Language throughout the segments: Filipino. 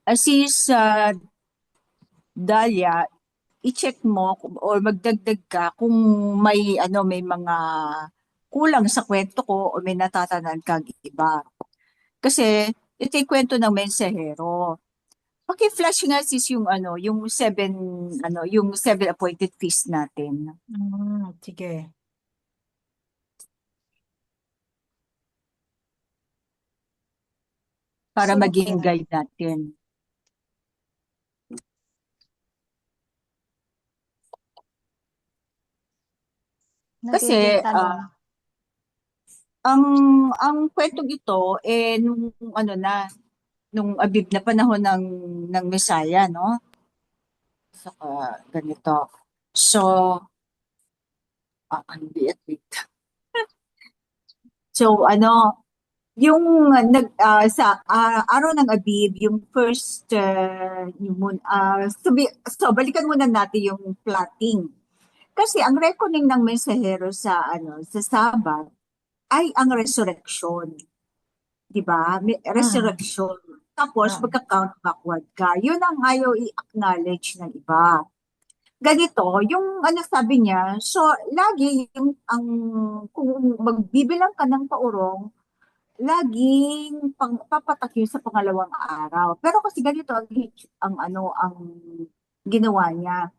Sis Dalia, i-check mo or magdagdag ka kung may mga kulang sa kwento ko o may natatandaan kang iba. Kasi ito yung kwento ng mensahero. Paki-flash nga sis yung seven appointed feast natin Sige. para So, maging guide natin. Kasi nakikita lang. ang ang kwentong ito nung nung abib na panahon ng Messiah, no? Saka ganito. So, ano ba wait. So, yung araw ng Abib, yung first yung balikan muna natin yung plotting. Kasi ang reckoning ng mensahero sa Sabat ay ang resurrection, 'di ba? May Mm. resurrection. Tapos Ah, magka-count backward ka. Yun ang ayaw i-acknowledge ng iba. Ganito, yung sabi niya, so lagi kung magbibilang ka ng paurong, laging papatak yun sa pangalawang araw. Pero kasi ganito ang ginawa niya.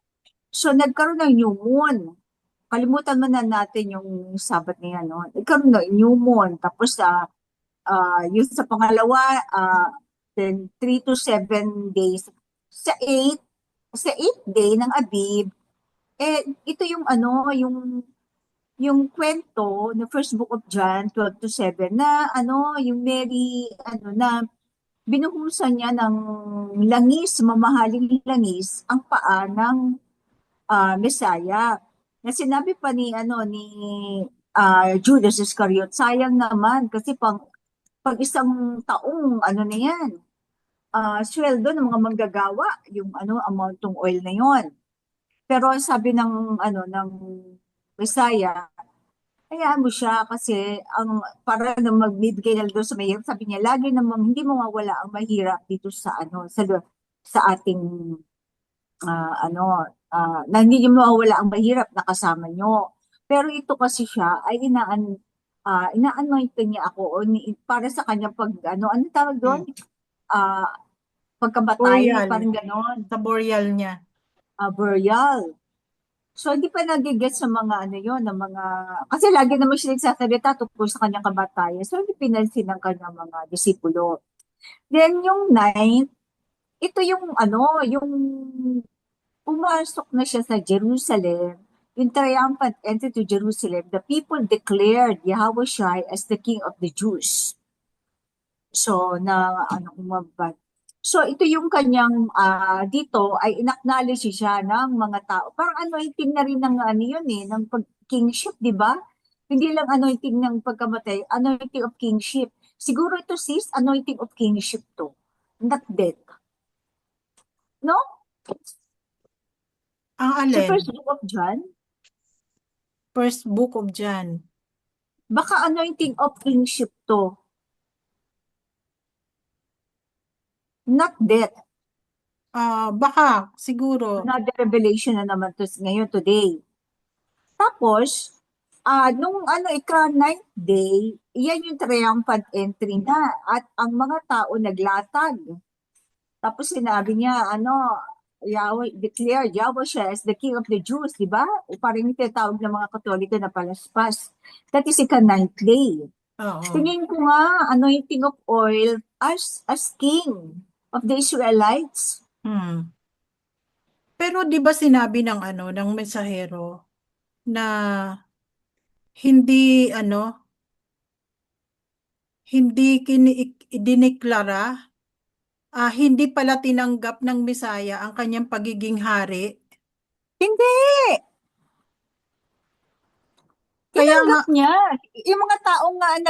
So nagkaroon ng new moon. Kalimutan mo na natin yung sabat niya, no? Nagkaroon ng new moon. Tapos yung sa pangalawa, then 3 to 7 days. Sa 8, sa 8th day ng Abib, ito yung kwento ng first book of John 12 to 7 na yung Mary na binuhusan niya ng langis, mamahaling langis ang paa ng Messiah. Na sinabi pa ni Judas Iscariot, sayang naman kasi pag isang taong na yan, sweldo ng mga manggagawa yung amount ng oil na yon. Pero sabi ng Messiah, hayaan mo siya kasi para na magbibigay na doon sa mahirap, sabi niya, lagi namang hindi mawawala ang mahirap dito sa ating na hindi niyo mawawala ang mahirap na kasama niyo. Pero ito kasi siya ay ina-anointing niya ako para sa kanya ano tawag doon? mm. Ah, pagkamatay, Boreal. parang ganon, Sa boreal niya. burial. So, hindi pa nagigets sa mga yon ng mga, kasi lagi naman siya nagsasalita tungkol sa kanyang kamatayan. So, hindi pinansin ng kanyang mga disipulo. Then, yung ninth, ito yung pumasok na siya sa Jerusalem, yung triumphant entry to Jerusalem, the people declared Yahweh Shai as the King of the Jews. So, kumabad. So, ito yung kanyang, dito ay inacknowledge siya ng mga tao. Parang anointing na rin ng yun ng kingship, di ba? Hindi lang anointing ng pagkamatay, anointing of kingship. Siguro ito sis, anointing of kingship to. Not death. No? Ang Sa alin? first book of John, First book of John. baka anointing of kingship to. Not death. Baka, siguro. Another revelation na naman to ngayon today. Tapos, nung ika-ninth day, yan yung triumphant entry na. At ang mga tao naglatag. Tapos sinabi niya, Yahweh, declared Yahweh siya as the King of the Jews, di ba? O parang yung tinatawag ng mga Katoliko na palaspas. That is ika-ninth day. Oo. Tingin ko nga, anointing of oil as King of the Israelites. Hmm. Pero 'di ba sinabi ng ng mensahero na hindi hindi dineklara, hindi pala tinanggap ng Misaya ang kanyang pagiging hari. Hindi! Kaya nga, Tinanggap niya. Yung mga tao nga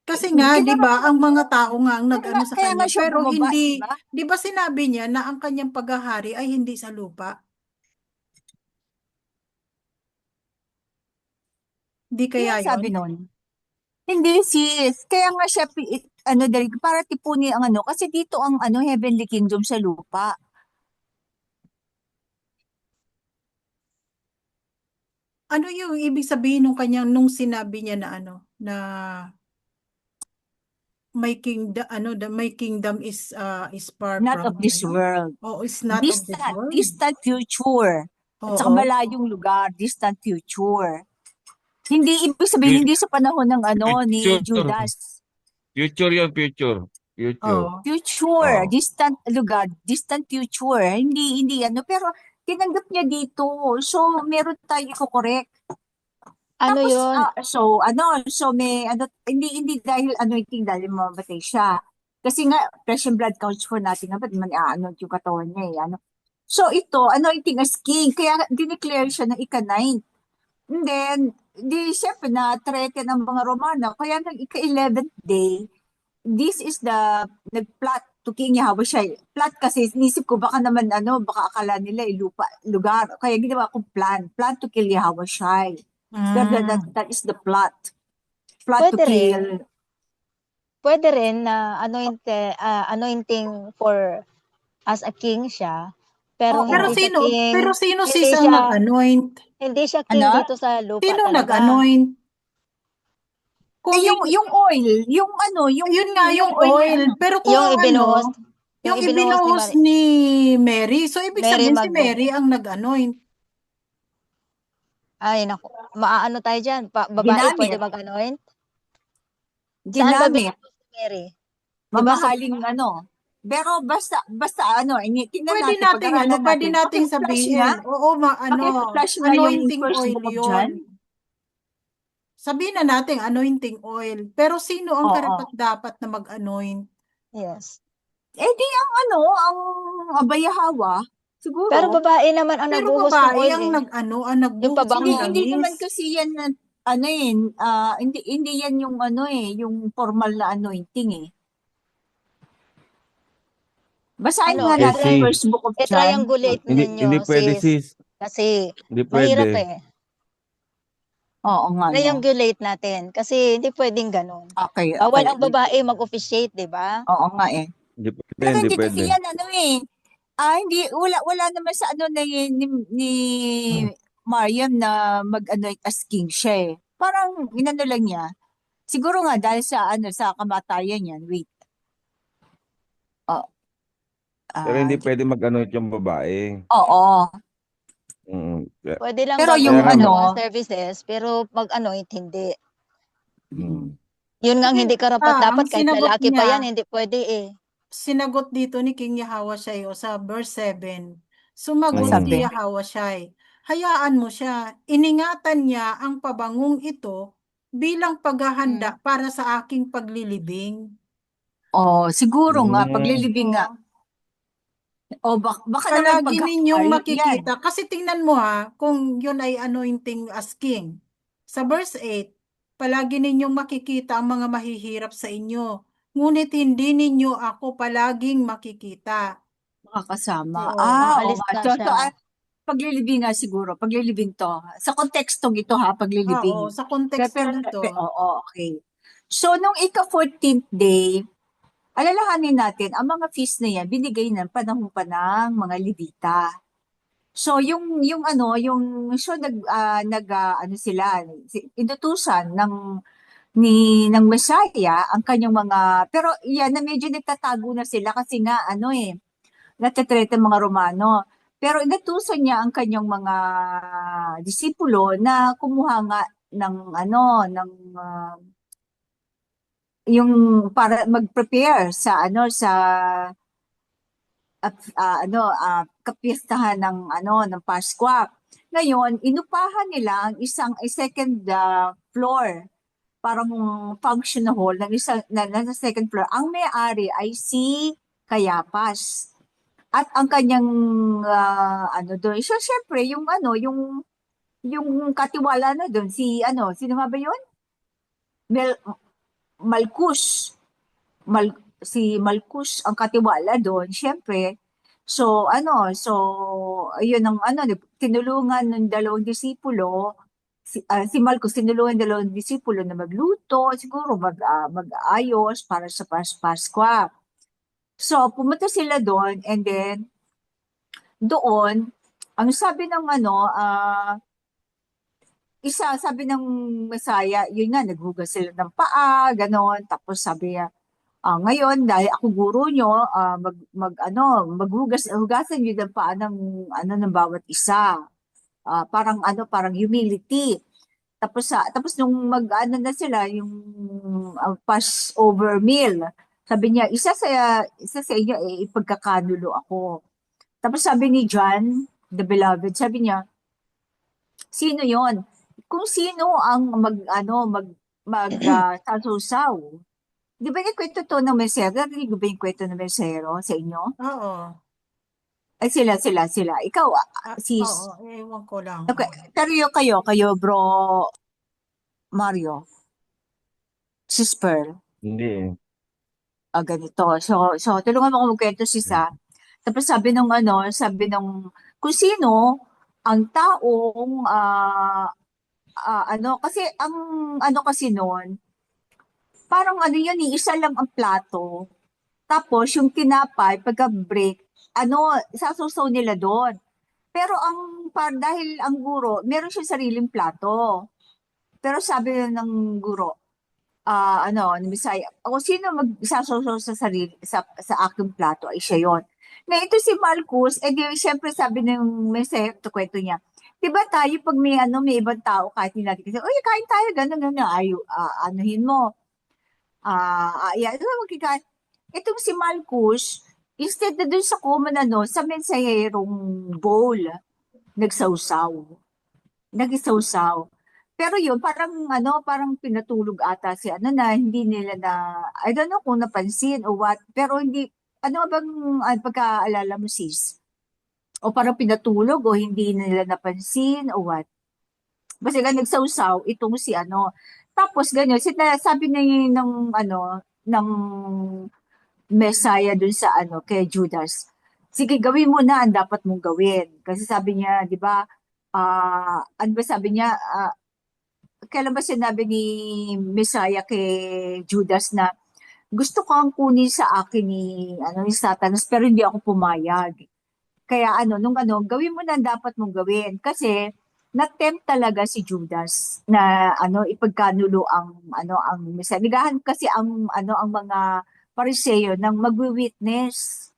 kasi nga, 'di ba, ang mga tao nga ang kaya, nag-ano sa kaya nga kanya, siya pero bumaba, hindi, di ba? 'di ba sinabi niya na ang kanyang paghahari ay hindi sa lupa? Di Sino kaya 'yon? sabi nun? Hindi sis. Kaya nga siya, ano dali para tipunin ang ano kasi dito ang ano heavenly kingdom sa lupa. Ano yung ibig sabihin nung kanyang nung sinabi niya na ano na my kingdom my kingdom is far Not from of this ano? world. Oh, it's not of this world. Distant future. At saka Oo. malayong lugar, distant future. Hindi ibig sabihin Fu- hindi sa panahon ng ano ni Future. Judas. Future yan, future. Future. Oo. Future, Oh. distant lugar, distant future. Hindi ano pero tinanggap niya dito. So meron tayo i-correct. Ano Tapos yun? so may ano hindi dahil anointing dahil mamatay siya. Kasi nga flesh and blood counts for natin nga ba't man ano yung katawan niya ano. So ito anointing as king kaya dineclare siya ng ika-9. And then di syempre na threaten ang mga Romano kaya nag ika-11th day this is the nagplot to King Yahushua. Plot kasi inisip ko baka naman ano baka akala nila lupa lugar kaya ginawa ko plan to kill Yahushua. Pero that is the plot. Plot to Pwede rin. kill. Pwede rin na anointing for as a king siya. Pero Oo. Pero hindi siya sino, king. pero sino Hindi sis ang siya, nag-anoint? hindi siya king Ano? dito sa lupa Sino talaga. nag-anoint? Kung Yung oil, yung ano, yun nga yung oil oil. na ano. Pero kung Yung ang ibinuhos, yung yung ibinuhos ni ibinuhos ni Mary. So, ibig Mary sabihin si Magdalene. Mary ang nag-anoint. Ay, naku. Maaano tayo dyan? Babae Ginamit. pwede mag-anoint? Saan ba Ginamit. binuhos si Mary? Mamahaling ano. Pero basta ano, tingnan Pwede natin, nating pag-aralan pwede natin. nating Paki-flash nga. sabihin. Oo, Paki-flash nga yung anointing first oil book of yun. John. Sabihin na natin anointing oil. Pero sino ang Oo. karapat-dapat na mag-anoint? Yes. Di ang ano, ang abayahawa. Siguro. Pero babae naman ang Pero nagbuhos ng babae oil ang eh. ang nagbuhos ng pabango. Hindi naman langis. kasi yan ano hindi yan yung ano yung formal na anointing eh. Basahin Ano, nga Eh, natin sis. first book of John. I-triangulate ninyo, Hindi pwede, sis. sis. Kasi Hindi mahirap pwede. eh. Oo nga no. Triangulate natin. Kasi hindi pwedeng ganun. Okay. Bawal ang babae mag-officiate, di ba? Oo nga eh. Hindi pwede, Pero hindi hindi kasi pwede. yan ano eh. Hindi wala naman sa ano na ni Mariam na mag-anoint as king siya eh. Parang inano lang niya. Siguro nga dahil sa ano sa kamatayan niyan. Wait. Oh, Pero hindi ah, pwede mag-anoint yung babae. oo. Mm. Pwede lang Pero gagawa yung Kaya nga, ng ano, mga services, pero mag-anoint, hindi. mm. Yun nga Kasi, hindi karapat ang dapat kahit sinagot lalaki pa niya, yan, hindi pwede eh. sinagot dito ni King Yahawashi sa verse 7. Sumagot si sabi. Yahawashi, hayaan mo siya, iningatan niya ang pabangong ito bilang paghahanda para sa aking paglilibing. Oh, siguro nga Mm. paglilibing nga. O baka naman Palagi ninyong yan. makikita, kasi tingnan mo kung yun ay anointing as king. Sa verse 8, palagi ninyong makikita ang mga mahihirap sa inyo, ngunit hindi ninyo ako palaging makikita. Makakasama. Oo. Oo Aalis nga. na So, siya. paglilibing nga siguro. Paglilibing to. Sa kontekstong ito paglilibing. Oo, sa konteksto nito. Oo, okay. So, nung ika-14th day, alalahanin natin, ang mga feast na yan, binigay ng panahon pa ng mga Levita. So, so ano sila, inutusan ng Messiah, ang kanyang mga, pero yan, na medyo nagtatago na sila kasi nga, natatrete mga Romano. Pero inutusan niya ang kanyang mga disipulo na kumuha nga ng yung para mag-prepare sa kapistahan ng Paskwa. Ngayon, inupahan nila ang a second floor, parang function hall ng na second floor. Ang may-ari ay si Cayapas. At ang kanyang doon, so syempre yung katiwala na doon sino nga ba 'yun? Malchus. Si Malchus ang katiwala doon, syempre. So ayun ang tinulungan ng dalawang disipulo si Marcos tinulungan dalawang disipulo na magluto, siguro mag-ayos para sa Paskwa. So, pumunta sila doon and then doon, ang sabi ng sabi ng Masaya, yun nga, naghugas sila ng paa, ganon. Tapos sabi niya, ngayon, dahil ako guro nyo, hugasan nyo ng paa ng bawat isa. Parang humility. Tapos nung na sila, yung Passover meal, sabi niya, isa sa inyo, ipagkakanulo ako. Tapos sabi ni John, the beloved, sabi niya, sino yon? Kung sino ang sasaw. Di ba yung kwento to ng mesero? Narinig ba yung kwento ng mesero sa inyo? Oo. Ay, sila. Ikaw, sis. Oo, ewan ko lang. Okay. Pero kayo, bro Mario. Sis Pearl. Hindi. Ganito. So, tulungan mo ako magkwento, sis, ha? Tapos sabi nung kung sino ang taong, kasi kasi noon, parang yun, isa lang ang plato. Tapos yung tinapay, pagka-break, sasusaw nila doon. Pero dahil ang guro, meron siya sariling plato. Pero sabi ng guro, ni Bisaya, kung sino magsasusaw sa aking plato, ay siya yon. Na ito si Marcos, siyempre sabi ng Bisaya, ito kwento niya, diba tayo pag may ibang tao, kahit hindi natin kasi, uy, kain tayo, gano'n, anuhin mo. Magkikain. Itong si Marcos, instead na dun sa common sa mensahirong bowl, nagsawsaw. Pero yun, parang pinatulog ata na, hindi nila I don't know kung napansin o what, pero hindi, bang pagkaalala mo, sis? O parang pinatulog o hindi nila napansin o what? Basta nagsawsaw itong si Tapos ganyan, sabi ng Messiah dun sa kay Judas, sige, gawin mo na ang dapat mong gawin. Kasi sabi niya, di ba, ano ba sabi niya, kailan ba sinabi ni Messiah kay Judas na gusto kang kunin sa akin ni Satanas pero hindi ako pumayag. Kaya gawin mo na ang dapat mong gawin. Kasi na-tempt talaga si Judas na ipagkanulo ang Messiah. Nigahan kasi ang mga Pariseo ng magwi-witness.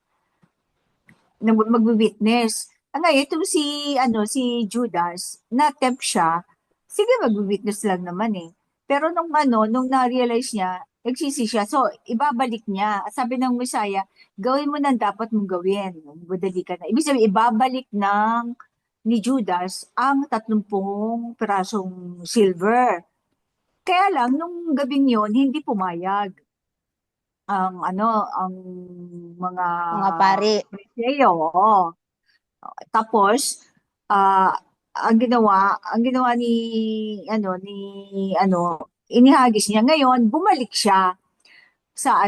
Ngayon, itong si Judas, na-tempt siya, sige, magwi-witness lang naman eh. Pero nung na-realize niya, nagsisi siya. So, ibabalik niya. Sabi ng Messiah, gawin mo na dapat mong gawin. Budali ka na. Ibig sabihin, ibabalik ni Judas ang 30 pirasong silver. Kaya lang, nung gabing yon hindi pumayag ang mga pari. Pariseo. Oo. Tapos, ang ginawa ni inihagis niya ngayon, bumalik siya sa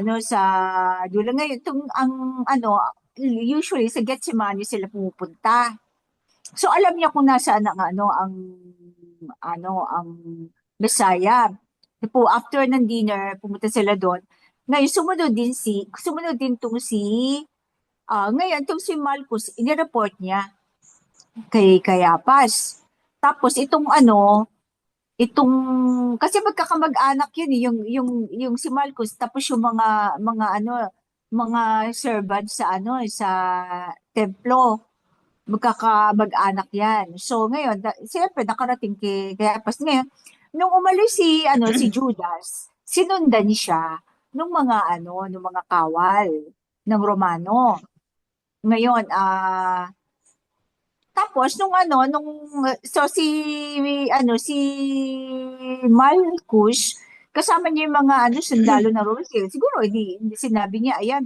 Dula ngayon usually sa Getsemani sila pumupunta. So alam niya kung nasaan ang Messiah. Po after ng dinner, pumunta sila doon. Ngayon sumunod din ngayon tong si Marcos, inireport niya kay Cayapas. Tapos kasi magkakamag-anak yun yung si Marcos tapos yung mga servants sa templo magkakamag-anak yan. So ngayon, siyempre nakarating kay Cayapas. Ngayon, nung umalis si Judas, sinundan siya nung mga kawal ng Romano. Ngayon, tapos so si Marcus kasama niya yung mga sundalo na Rome. Siguro hindi sinabi niya ayan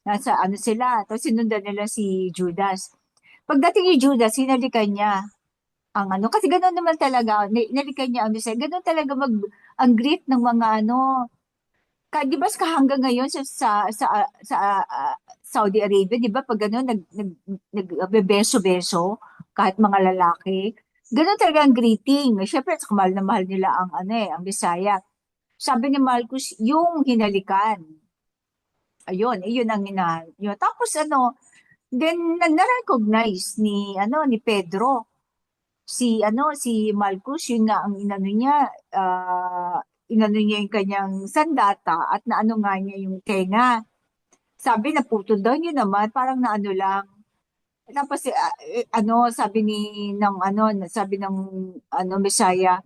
nasa sila. Tapos sinundan nila si Judas. Pagdating ni Judas, hinalikan niya ang kasi ganoon naman talaga, hinalikan niya ang Messiah. Ganoon talaga ang greet ng mga di ba hanggang ngayon sa Saudi Arabia, di ba pag nagbebeso-beso kahit mga lalaki, Ganun talaga ang greeting. Siyempre, mahal na mahal nila ang ang Bisaya. Sabi ni Marcos, yung hinalikan. Ayun, iyon ang yun. Tapos then na-recognize ni Pedro si Marcos, yun nga ang inano niya yung kanyang sandata at naano nga niya yung tenga. Sabi naputol daw niya naman, parang naano lang. Tapos sabi ng Messiah,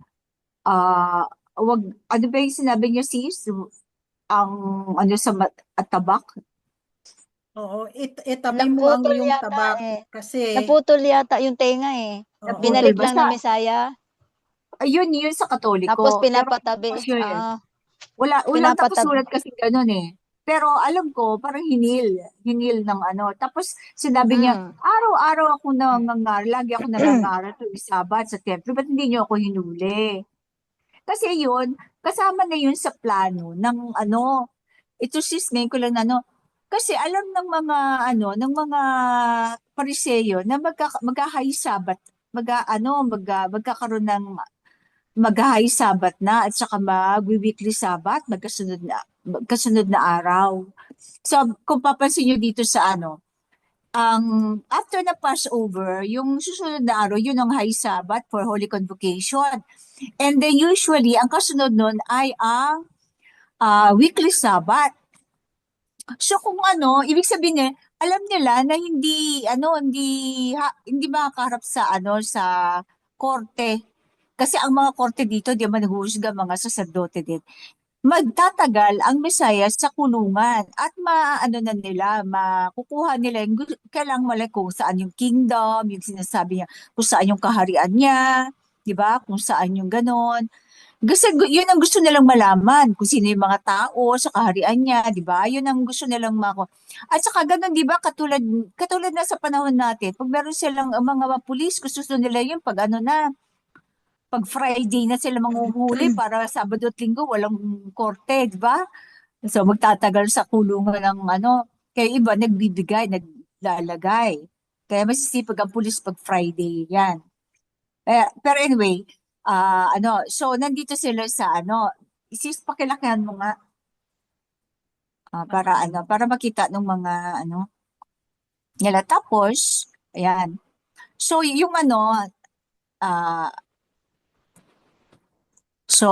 wag, ano ba yung sinabi niya, sis? Ang at tabak? Oo, itabi mo ang Naputol iyong yata tabak eh. kasi Naputol yata yung tenga eh. oo, Naputol. Binalik lang ng Basta, Mesaya, ayun yun sa tapos Katoliko. Pero pinapatabi. tapos yun, Ah, walang pinapatabi. nakasulat kasi ganun eh. Pero alam ko, parang hinil ng Tapos sinabi niya, Mm. araw-araw ako nangangaral, lagi ako nangangaral tuwing Sabat sa templo, ba't hindi niyo ako hinuli? Kasi yun, kasama na yun sa plano ng ito sis, ngayon ko lang kasi alam ng mga ng mga Pariseo na magka-high Sabbath, magkakaroon ng mag-high Sabbath na at saka mag-weekly Sabbath, magkasunod na araw. So, kung papansin nyo dito sa ang after na Passover, yung susunod na araw, yun ang high Sabbath for Holy Convocation. And then usually, ang kasunod nun ay ang weekly Sabbath. So kung ibig sabihin alam nila na hindi makakaharap sa korte. Kasi ang mga korte dito, di ba naghuhusga mga saserdote din. Magtatagal ang Mesias sa kulungan at na nila, makukuha nila kailang malay kung saan yung kingdom, yung sinasabi niya, kung saan yung kaharian niya, di ba? Kung saan yung ganon. Kasi yun ang gusto nilang malaman, kung sino yung mga tao sa kaharian niya, di ba? Yun ang gusto nilang At saka ganun, di ba, katulad na sa panahon natin, pag meron silang mga pulis, gusto nila yun pag Friday na sila manghuhuli para Sabado at Linggo, walang korte, di ba? So magtatagal sa kulungan ng kaya iba naglalagay. Kaya masisipag ang pulis pag Friday, yan. Pero anyway, so nandito sila sa isis pakilakihan mo nga para makita ng mga nila. Tapos, ayan. So yung ah so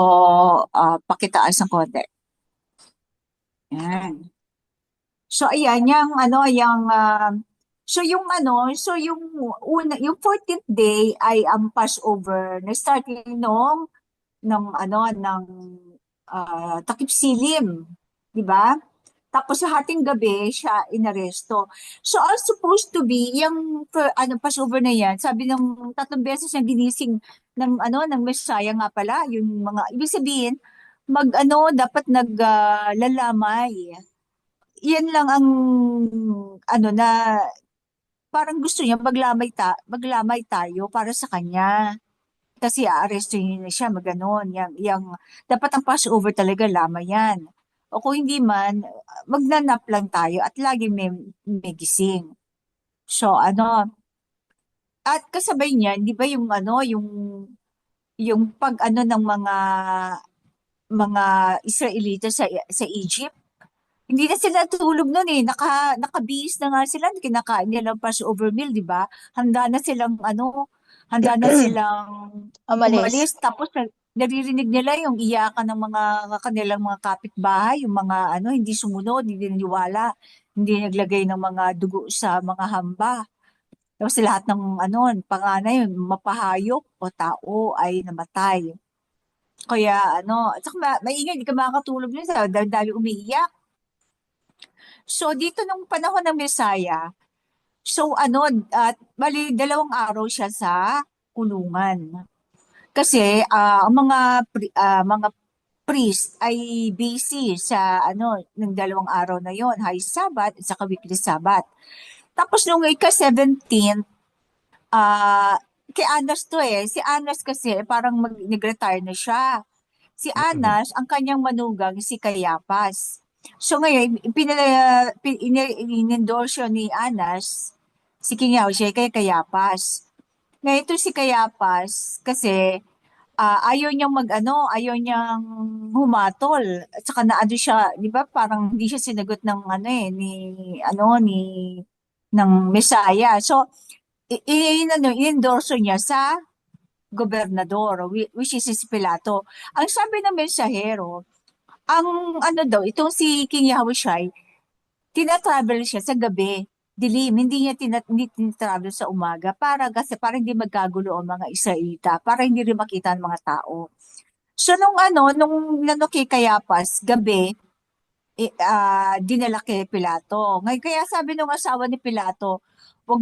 pakitaas ng konti. Ayan. So ayan, yung yung 14th day ay ang Passover na starting ng takip silim, di ba? Tapos sa hating gabi siya inaresto. So all supposed to be yung Passover na yan, sabi ng 3 beses niya ginising ng Messiah nga pala, yung mga ibig sabihin dapat naglalamay. Yan lang ang na parang gusto niya maglamay tayo para sa kanya. Kasi aarestuhin niya siya, maganon. Dapat ang Passover talaga lamay yan. O kung hindi man, magnanap lang tayo at lagi may gising. So, at kasabay niyan, di ba yung pag ng mga Israelita sa Egypt, hindi na sila tulog noon eh. Nakabihis na nga sila, kinakain nila ang Passover meal, di ba? Handa na silang handa na silang Umalis. umalis. Tapos naririnig nila yung iyakan ng mga kanilang mga kapitbahay, yung mga hindi sumunod, hindi naniwala, hindi naglagay ng mga dugo sa mga hamba. Tapos lahat ng panganay, mapahayop o tao ay namatay. Kaya at saka maingay, hindi ka makakatulog nun sa dahil umiiyak. So dito nung panahon ng Messiah, so at bali 2 araw siya sa kulungan. Kasi ang mga priest ay busy sa ng 2 araw na yon, high Sabbath at saka weekly Sabbath. Tapos nung ika-17th, kay Anas to eh. Si Anas kasi parang nag-retire na siya. Si Anas, ang kanyang manugang si Cayapas. So ngayon, inendorse ni Anas si King Yaoshe kay Cayapas. Ngayon ito si Kayapas, kasi ayaw niyang ayaw niyang humatol. At saka naano siya, di ba parang hindi siya sinagot ng ng Mesaya. So, i-endorso niya sa gobernador, which is si Pilato. Ang sabi ng mensahero, ang itong si King Yahushai, tina-travel siya sa gabi, dilim, hindi tina-travel sa umaga para hindi magkagulo ang mga Israelita, para hindi rin makita ng mga tao. So nung kay Kayapas, gabi, dinala kay Pilato. Ngayon kaya sabi nung asawa ni Pilato, wag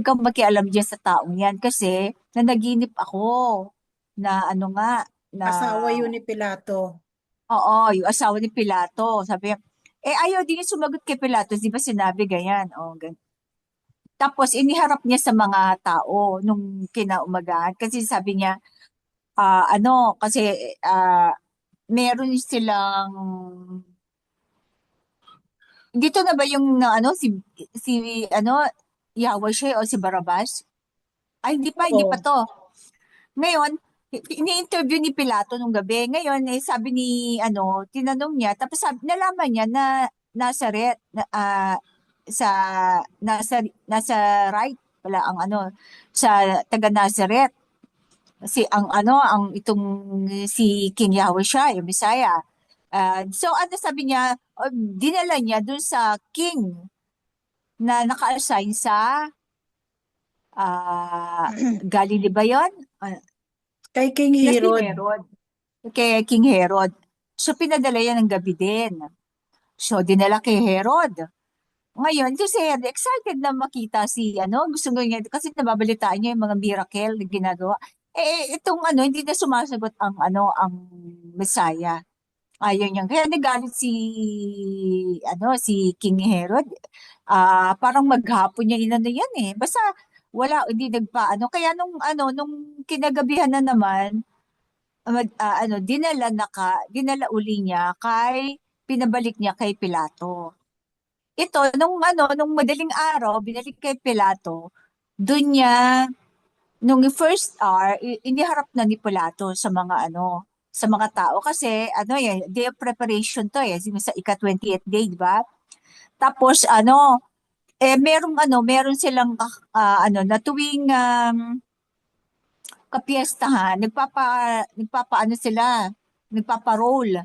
kang makialam diyan sa taong yan kasi nanaginip ako na na Asawa yun ni Pilato. oo, yung asawa ni Pilato. Sabi niya, ayaw din niya sumagot kay Pilato. Di ba sinabi ganyan? O, Tapos, iniharap niya sa mga tao nung kinaumagahan. Kasi sabi niya, kasi meron silang, dito na ba yung si Yahweh siya o si Barabas? Ay, hindi pa Oo. to. Ngayon, ini-interview ni Pilato nung gabi. Ngayon, sabi ni, tinanong niya, tapos nalaman niya na Nazaret, sa, nasa right pala ang sa taga Nazaret. Si, si King Yahweh siya, yung Messiah. So, sabi niya, dinala niya dun sa king na naka-assign sa Galilee ba yun? Kay King Na si Herod. Herod. Kay King Herod. So, pinadala yan ng gabi din. So, dinala kay Herod. Ngayon, si Herod, excited na makita gusto niya, kasi nababalitaan niya yung mga miracle na ginagawa. Itong hindi na sumasagot ang Messiah. Ayaw niya. Kaya nagalit si King Herod. Parang maghapon niya yan eh. Basta, hindi Kaya nung kinagabihan na naman, dinala uli niya pinabalik niya kay Pilato. Ito, nung madaling araw, binalik kay Pilato, doon niya, nung first hour, iniharap na ni Pilato sa mga tao. Kasi, day of preparation to sa ika-28th day, di ba? Tapos, meron silang, na tuwing, kapiestahan, nagpapa-roll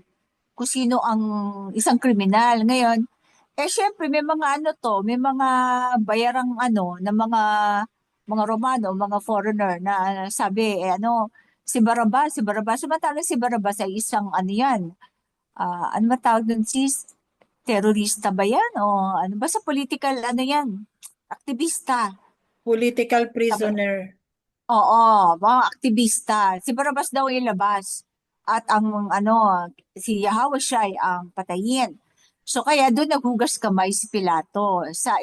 kung sino ang isang kriminal. Ngayon, syempre may mga bayarang na mga Romano, mga foreigner na sabi, si Barabas, samantala si Barabas ay isang yan, ano ba tawag dun, terorista ba yan? O ano ba sa political, yan, aktivista. Political prisoner. Oo, mga aktivista. Si Barabas daw ilabas. At si Yahweh siya ay ang patayin. So kaya doon naghugas kamay si Pilato. Sa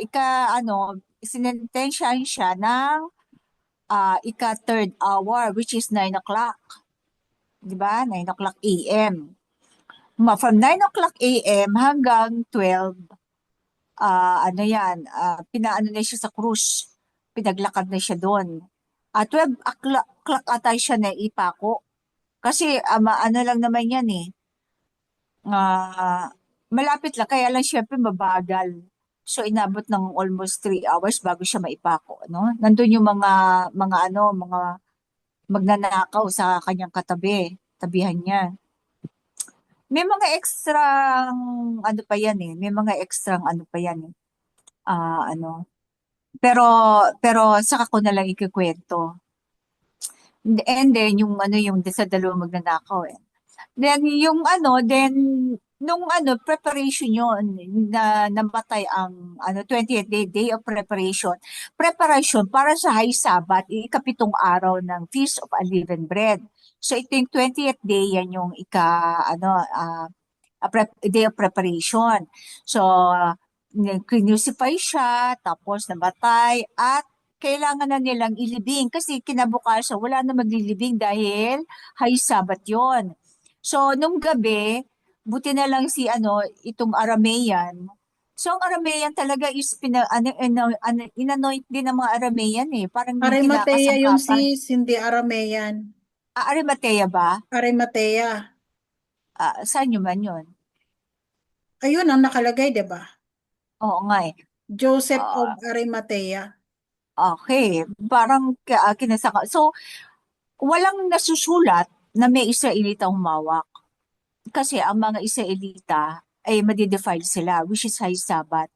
sinentensyahan siya ng ika-third hour, which is 9 o'clock. Di ba? 9 o'clock a.m. From 9 o'clock a.m. hanggang 12, pinaano na siya sa krus. Pinaglakad na siya doon. At 12 o'clock ata siya na ipako. Kasi lang naman yan eh. Malapit lang, kaya lang syempre mabagal. So inabot ng almost 3 hours bago siya maipako, no? Nandun yung mga magnanakaw sa kanyang tabihan niya. May mga extrang pa yan eh. May mga extrang pa yan eh. Pero saka ko na lang ikikwento. And then yung sa dalawang magnanakaw eh. Then nung preparation yon na namatay ang 20th day of preparation. Preparation para sa High Sabbath, ikapitong araw ng Feast of Unleavened Bread. So ito yung 20th day, yan yung day of preparation. So crucify siya, tapos namatay, at kailangan na nilang ilibing kasi kinabukasan wala na maglilibing dahil High Sabbath yon. So nung gabi, buti na lang itong Aramean, So, ang Aramean talaga is inanoint din ng mga Aramean eh. Parang Arimatea yun kinakasangkapan. sis, hindi Aramean. Arimatea ba? Arimatea. Saan yun man yun? Ayun ang nakalagay, di ba? Oo nga eh. Joseph of Ah, Arimatea. okay. Parang kinasaka. So, walang nasusulat na may Israelita humawak. Kasi ang mga Israelita ay madidefile sila, which is high Sabbath.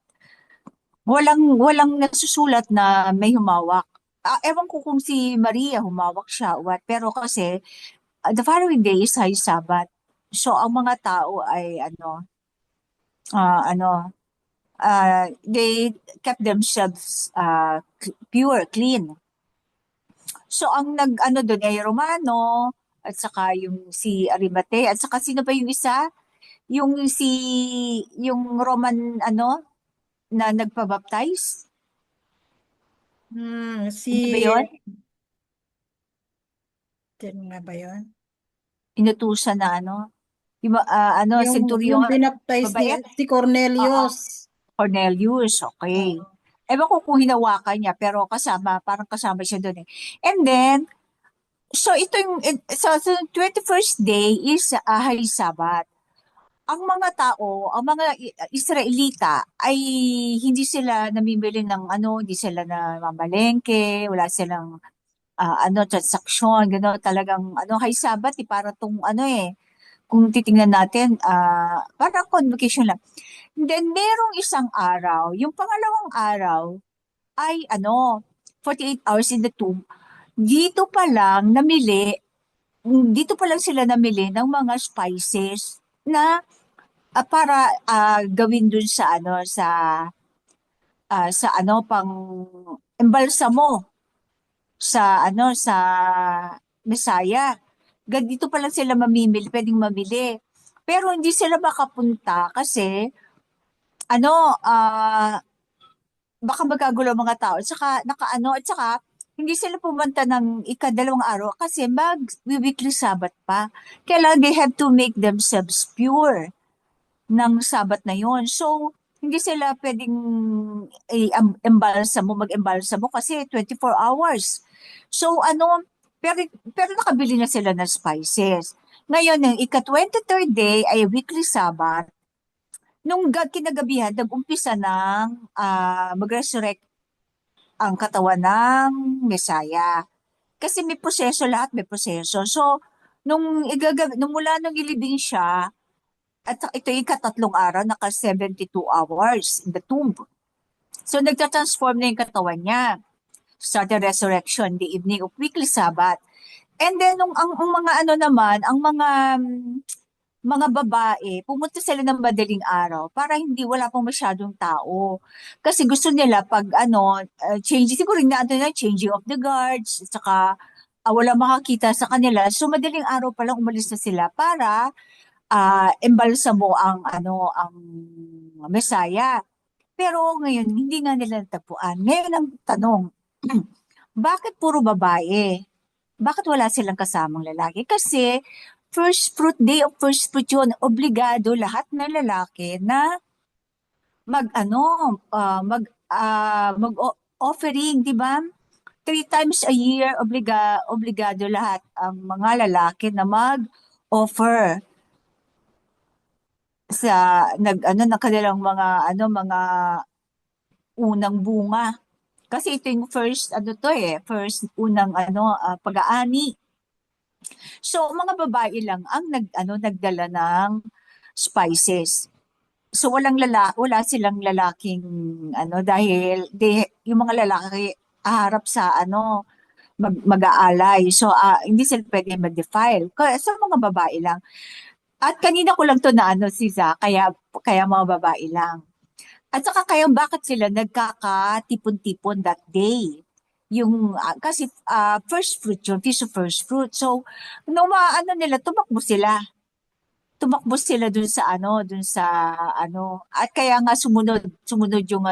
Walang nasusulat na may humawak. Ewan ko kung si Maria humawak siya o what, pero kasi the following day is high Sabbath. So ang mga tao ay ano, they kept themselves pure, clean. So ang nag-ano doon ay Romano, at saka yung si Arimatea, at saka sino ba yung isa? Yung Roman na nagpabaptize? Hindi ba Si, yun? sino nga ba yun? Inutusan na Yung centurion, binaptize ni mabait? si Oo, Cornelius. Cornelius, okay. Oo. Ewan ko kung hinawakan niya, pero parang kasama siya doon eh. And then, so ito so 21st day is High Sabbath. Ang mga tao, ang mga Israelita ay hindi sila namimili ng hindi sila namamalengke, wala silang transaksyon, gano'n, talagang High Sabbath eh, para tong kung titingnan natin, parang convocation lang. Then, merong isang araw, yung pangalawang araw, ay 48 hours in the tomb. Dito pa lang sila namili ng mga spices na para gawin dun sa pang embalsamo sa Messiah. Dito pa lang sila pwedeng mamili. Pero hindi sila makapunta kasi ano, baka magkagulo ang mga tao. At saka, at saka, hindi sila pumunta ng ikadalawang araw kasi mag-weekly Sabbath pa. Kailangan they have to make themselves pure ng Sabbath na yon. So, hindi sila pwedeng mag-embalsamo kasi 24 hours. So, pero nakabili na sila ng spices. Ngayon, yung ika-23rd day ay weekly Sabbath. Nung kinagabihan, nag-umpisa ng mag-resurrect ang katawan ng Messiah. Kasi may proseso, lahat may proseso. So, nung mula nung ilibing siya, at ito yung katatlong araw, naka 72 hours in the tomb. So, nagta-transform na yung katawan niya. Start the resurrection, the evening of weekly Sabbath. And then, ang mga ang mga babae, pumunta sila ng madaling araw para hindi wala pang masyadong tao. Kasi gusto nila pag siguro changing of the guards, at saka wala makakita sa kanila. So madaling araw pa lang umalis na sila para embalsamo ang Messiah. Pero ngayon, hindi nga nila natagpuan. Ngayon ang tanong, bakit puro babae? Bakit wala silang kasamang lalaki? Kasi day of first fruit yun, obligado lahat ng lalaki na mag ano, mag offering, di ba? 3 times a year obligado lahat ang mga lalaki na mag-offer sa ng kanilang mga unang bunga. Kasi ito yung first unang pag-aani. So, mga babae lang ang nagdala ng spices. So, wala silang lalaking dahil yung mga lalaki harap sa mag-aalay. So, hindi sila pwede mag-defile. Kaya sa mga babae lang. At kanina ko lang to na Siza, kaya mga babae lang. At saka kaya bakit sila nagkakatipon-tipon that day? Kasi first fruit yun, feast of first fruit. So, nung nila, tumakbo sila dun sa at kaya nga sumunod yung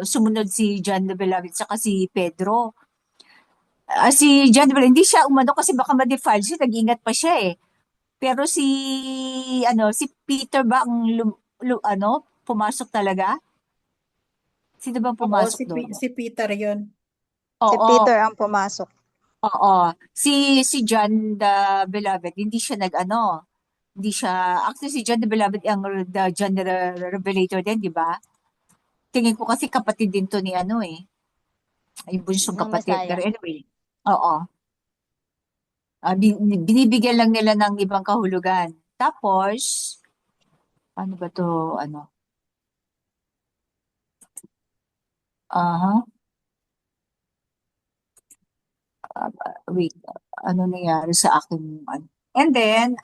sumunod si John the Beloved saka si Pedro. Si John the Beloved, hindi siya umano kasi baka ma-defile siya, nag-ingat pa siya eh. Pero si Peter ba ang pumasok talaga? Sino bang Oo, pumasok doon? si Peter yun. Si Oo, Peter ang pumasok. oo. Si John the Beloved, hindi siya nag-ano, hindi siya, actually si John the Beloved ang the John the Revelator din, di ba? Tingin ko kasi kapatid din to ni ano eh, yung bunsong Ng kapatid. Pero Messiah. anyway, oo. Binibigyan lang nila ng ibang kahulugan. Tapos, ano ba to, ano? Aha, wait, ano nangyari sa akin? And then,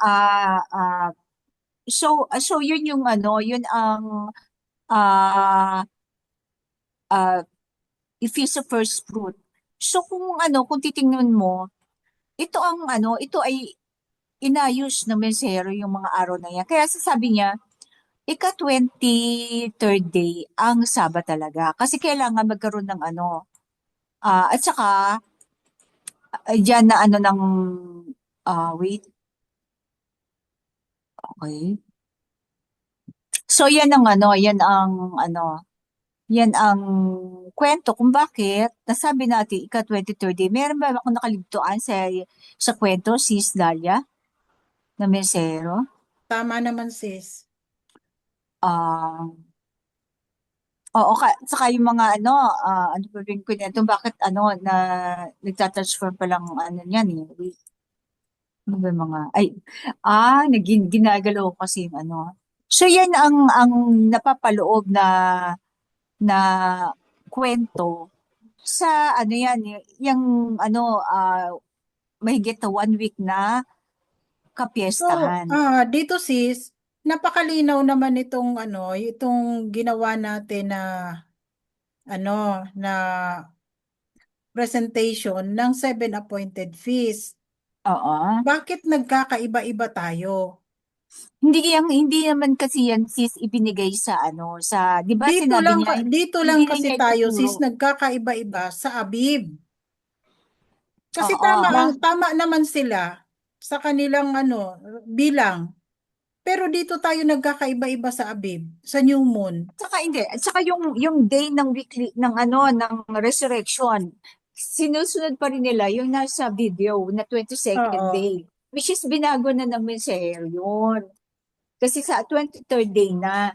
so yun yung ano, yun ang uh, uh, Ephesus first fruit. So kung ano, kung titingnan mo, ito ang ano, ito ay inayos ng mensahero yung mga araw na yan. Kaya sasabi niya, ika-23rd day ang Saba talaga. Kasi kailangan magkaroon ng ano, at saka, dyan na ano ng, wait, okay. So yan ang ano, yan ang kwento kung bakit nasabi natin ika-23rd day. Meron ba akong nakaligtuan sa kwento, Sis Dalia, na mensahero? Tama naman, sis. Ah, oo, saka yung mga ano, ano pa rin kwento, bakit ano, na nagtatransfer pa lang ano yan eh. Wait, ano ba yung mga, ginagalaw ko kasi yung ano. So yan ang napapaloob na kwento sa ano yan, yung ano, mahigit na 1 week na So, kapiestahan. dito sis, napakalinaw naman itong ginawa natin na na presentation ng 7 appointed feast. Oo. Bakit nagkakaiba-iba tayo? Hindi naman kasi yan sis ibinigay sa ano, sa, 'di ba sinabi niya, Dito hindi lang na kasi niya tayo ituturo. sis nagkakaiba-iba sa Abib. Kasi Oo. tama naman sila sa kanilang bilang. Pero dito tayo nagkakaiba-iba sa Abib, sa New Moon. Saka hindi, at saka yung day ng weekly ng ano ng resurrection, sinusunod pa rin nila yung nasa video na 22nd Oo. day, which is binago na ng mensahero yun. Kasi sa 23rd day na.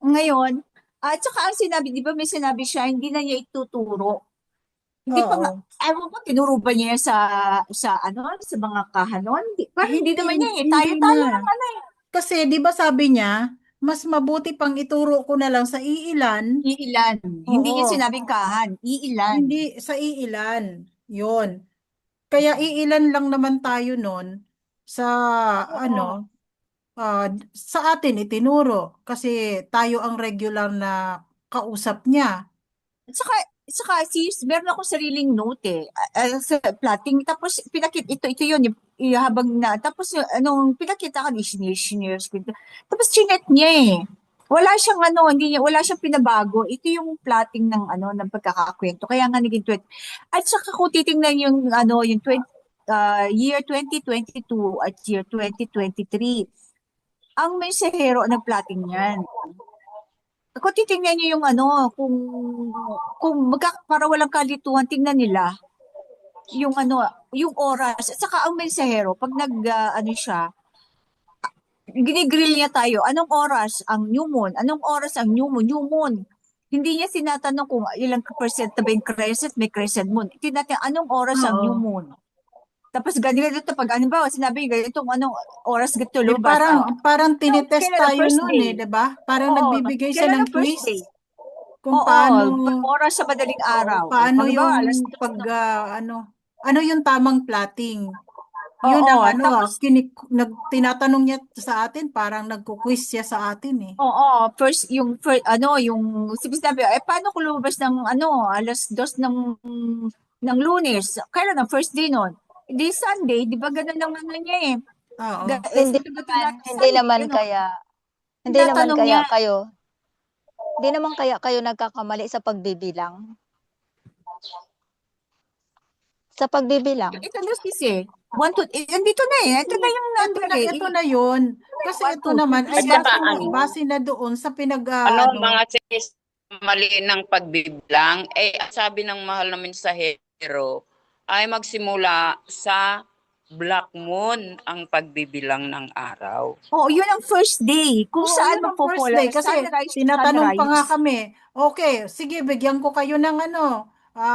Ngayon, at saka ang sinabi, di ba may sinabi siya, hindi na niya ituturo. Hindi pa nga, Oo. ewan ko, tinuro ba niya sa ano, sa mga kahanon? Parang hindi naman niya eh. Hindi Tayo-tayo na. lang ano eh. Kasi 'di ba sabi niya, mas mabuti pang ituro ko na lang sa iilan. Iilan. Hindi niya Oo. sinabing kahan. Iilan. Hindi sa iilan. 'Yon. Kaya iilan lang naman tayo nun sa Oo. sa atin itinuro kasi tayo ang regular na kausap niya. At saka sis, meron akong sariling note eh. Sa plotting. Tapos ito yun. Habang na, tapos anong pinakita ka ni Shinir. Tapos chinet niya eh. Wala siyang ano, hindi niya, wala siyang pinabago. Ito yung plotting ng ano, ng pagkakakwento. Kaya nga naging 20. At saka kung titingnan yung ano, yung year 2022 at year 2023, ang mensahero ng plotting niyan. Kung titingnan niyo yung ano, para walang kalituhan, tingnan nila yung ano, yung oras. At saka ang mensahero, pag ano siya, ginigrill niya tayo, anong oras ang new moon? Anong oras ang new moon? New moon. Hindi niya sinatanong kung ilang percent na ba yung crescent, may crescent moon. Tinatanong, anong oras ang new Oo. moon? Tapos ganito, pag ano ba, sinabi ganito, anong oras ganito lubat? Parang tinetest Kailan ang tayo first nun day? 'di ba? Parang Oo, nagbibigay siya kailan ng ang first quiz day? kung Oo, paano oras sa madaling araw. O, paano pag ba, yung alas 2 pag ano yung tamang plotting. Yun Oo, ang tapos, tinatanong niya sa atin, parang nagko-quiz siya sa atin eh. oo, sabi, paano kung lumabas ng, ano, alas 2 ng Lunes? Kailan ang first day nun? Di Sunday, di ba ganun ang ano niya eh? Oo. Hindi Sagot naman, natin Sunday, ganun. hindi naman Tinatanong kaya niya, kayo, hindi naman kaya kayo nagkakamali sa pagbibilang. Sa pagbibilang. ito na sis eh. Andito na eh. Ito na yung number eh. Ito na yun. Kasi One, ito two, naman ay three, At saka base na doon sa mga sis, mali ng pagbibilang, sabi ng mahal na mensahero ay magsimula sa Black Moon ang pagbibilang ng araw. Oh, yun ang first day. Kung Oo, saan yun ang first magpo-fall, day. Kasi sunrise to tinatanong pa nga sunrise. kami, okay, sige, bigyan ko kayo ng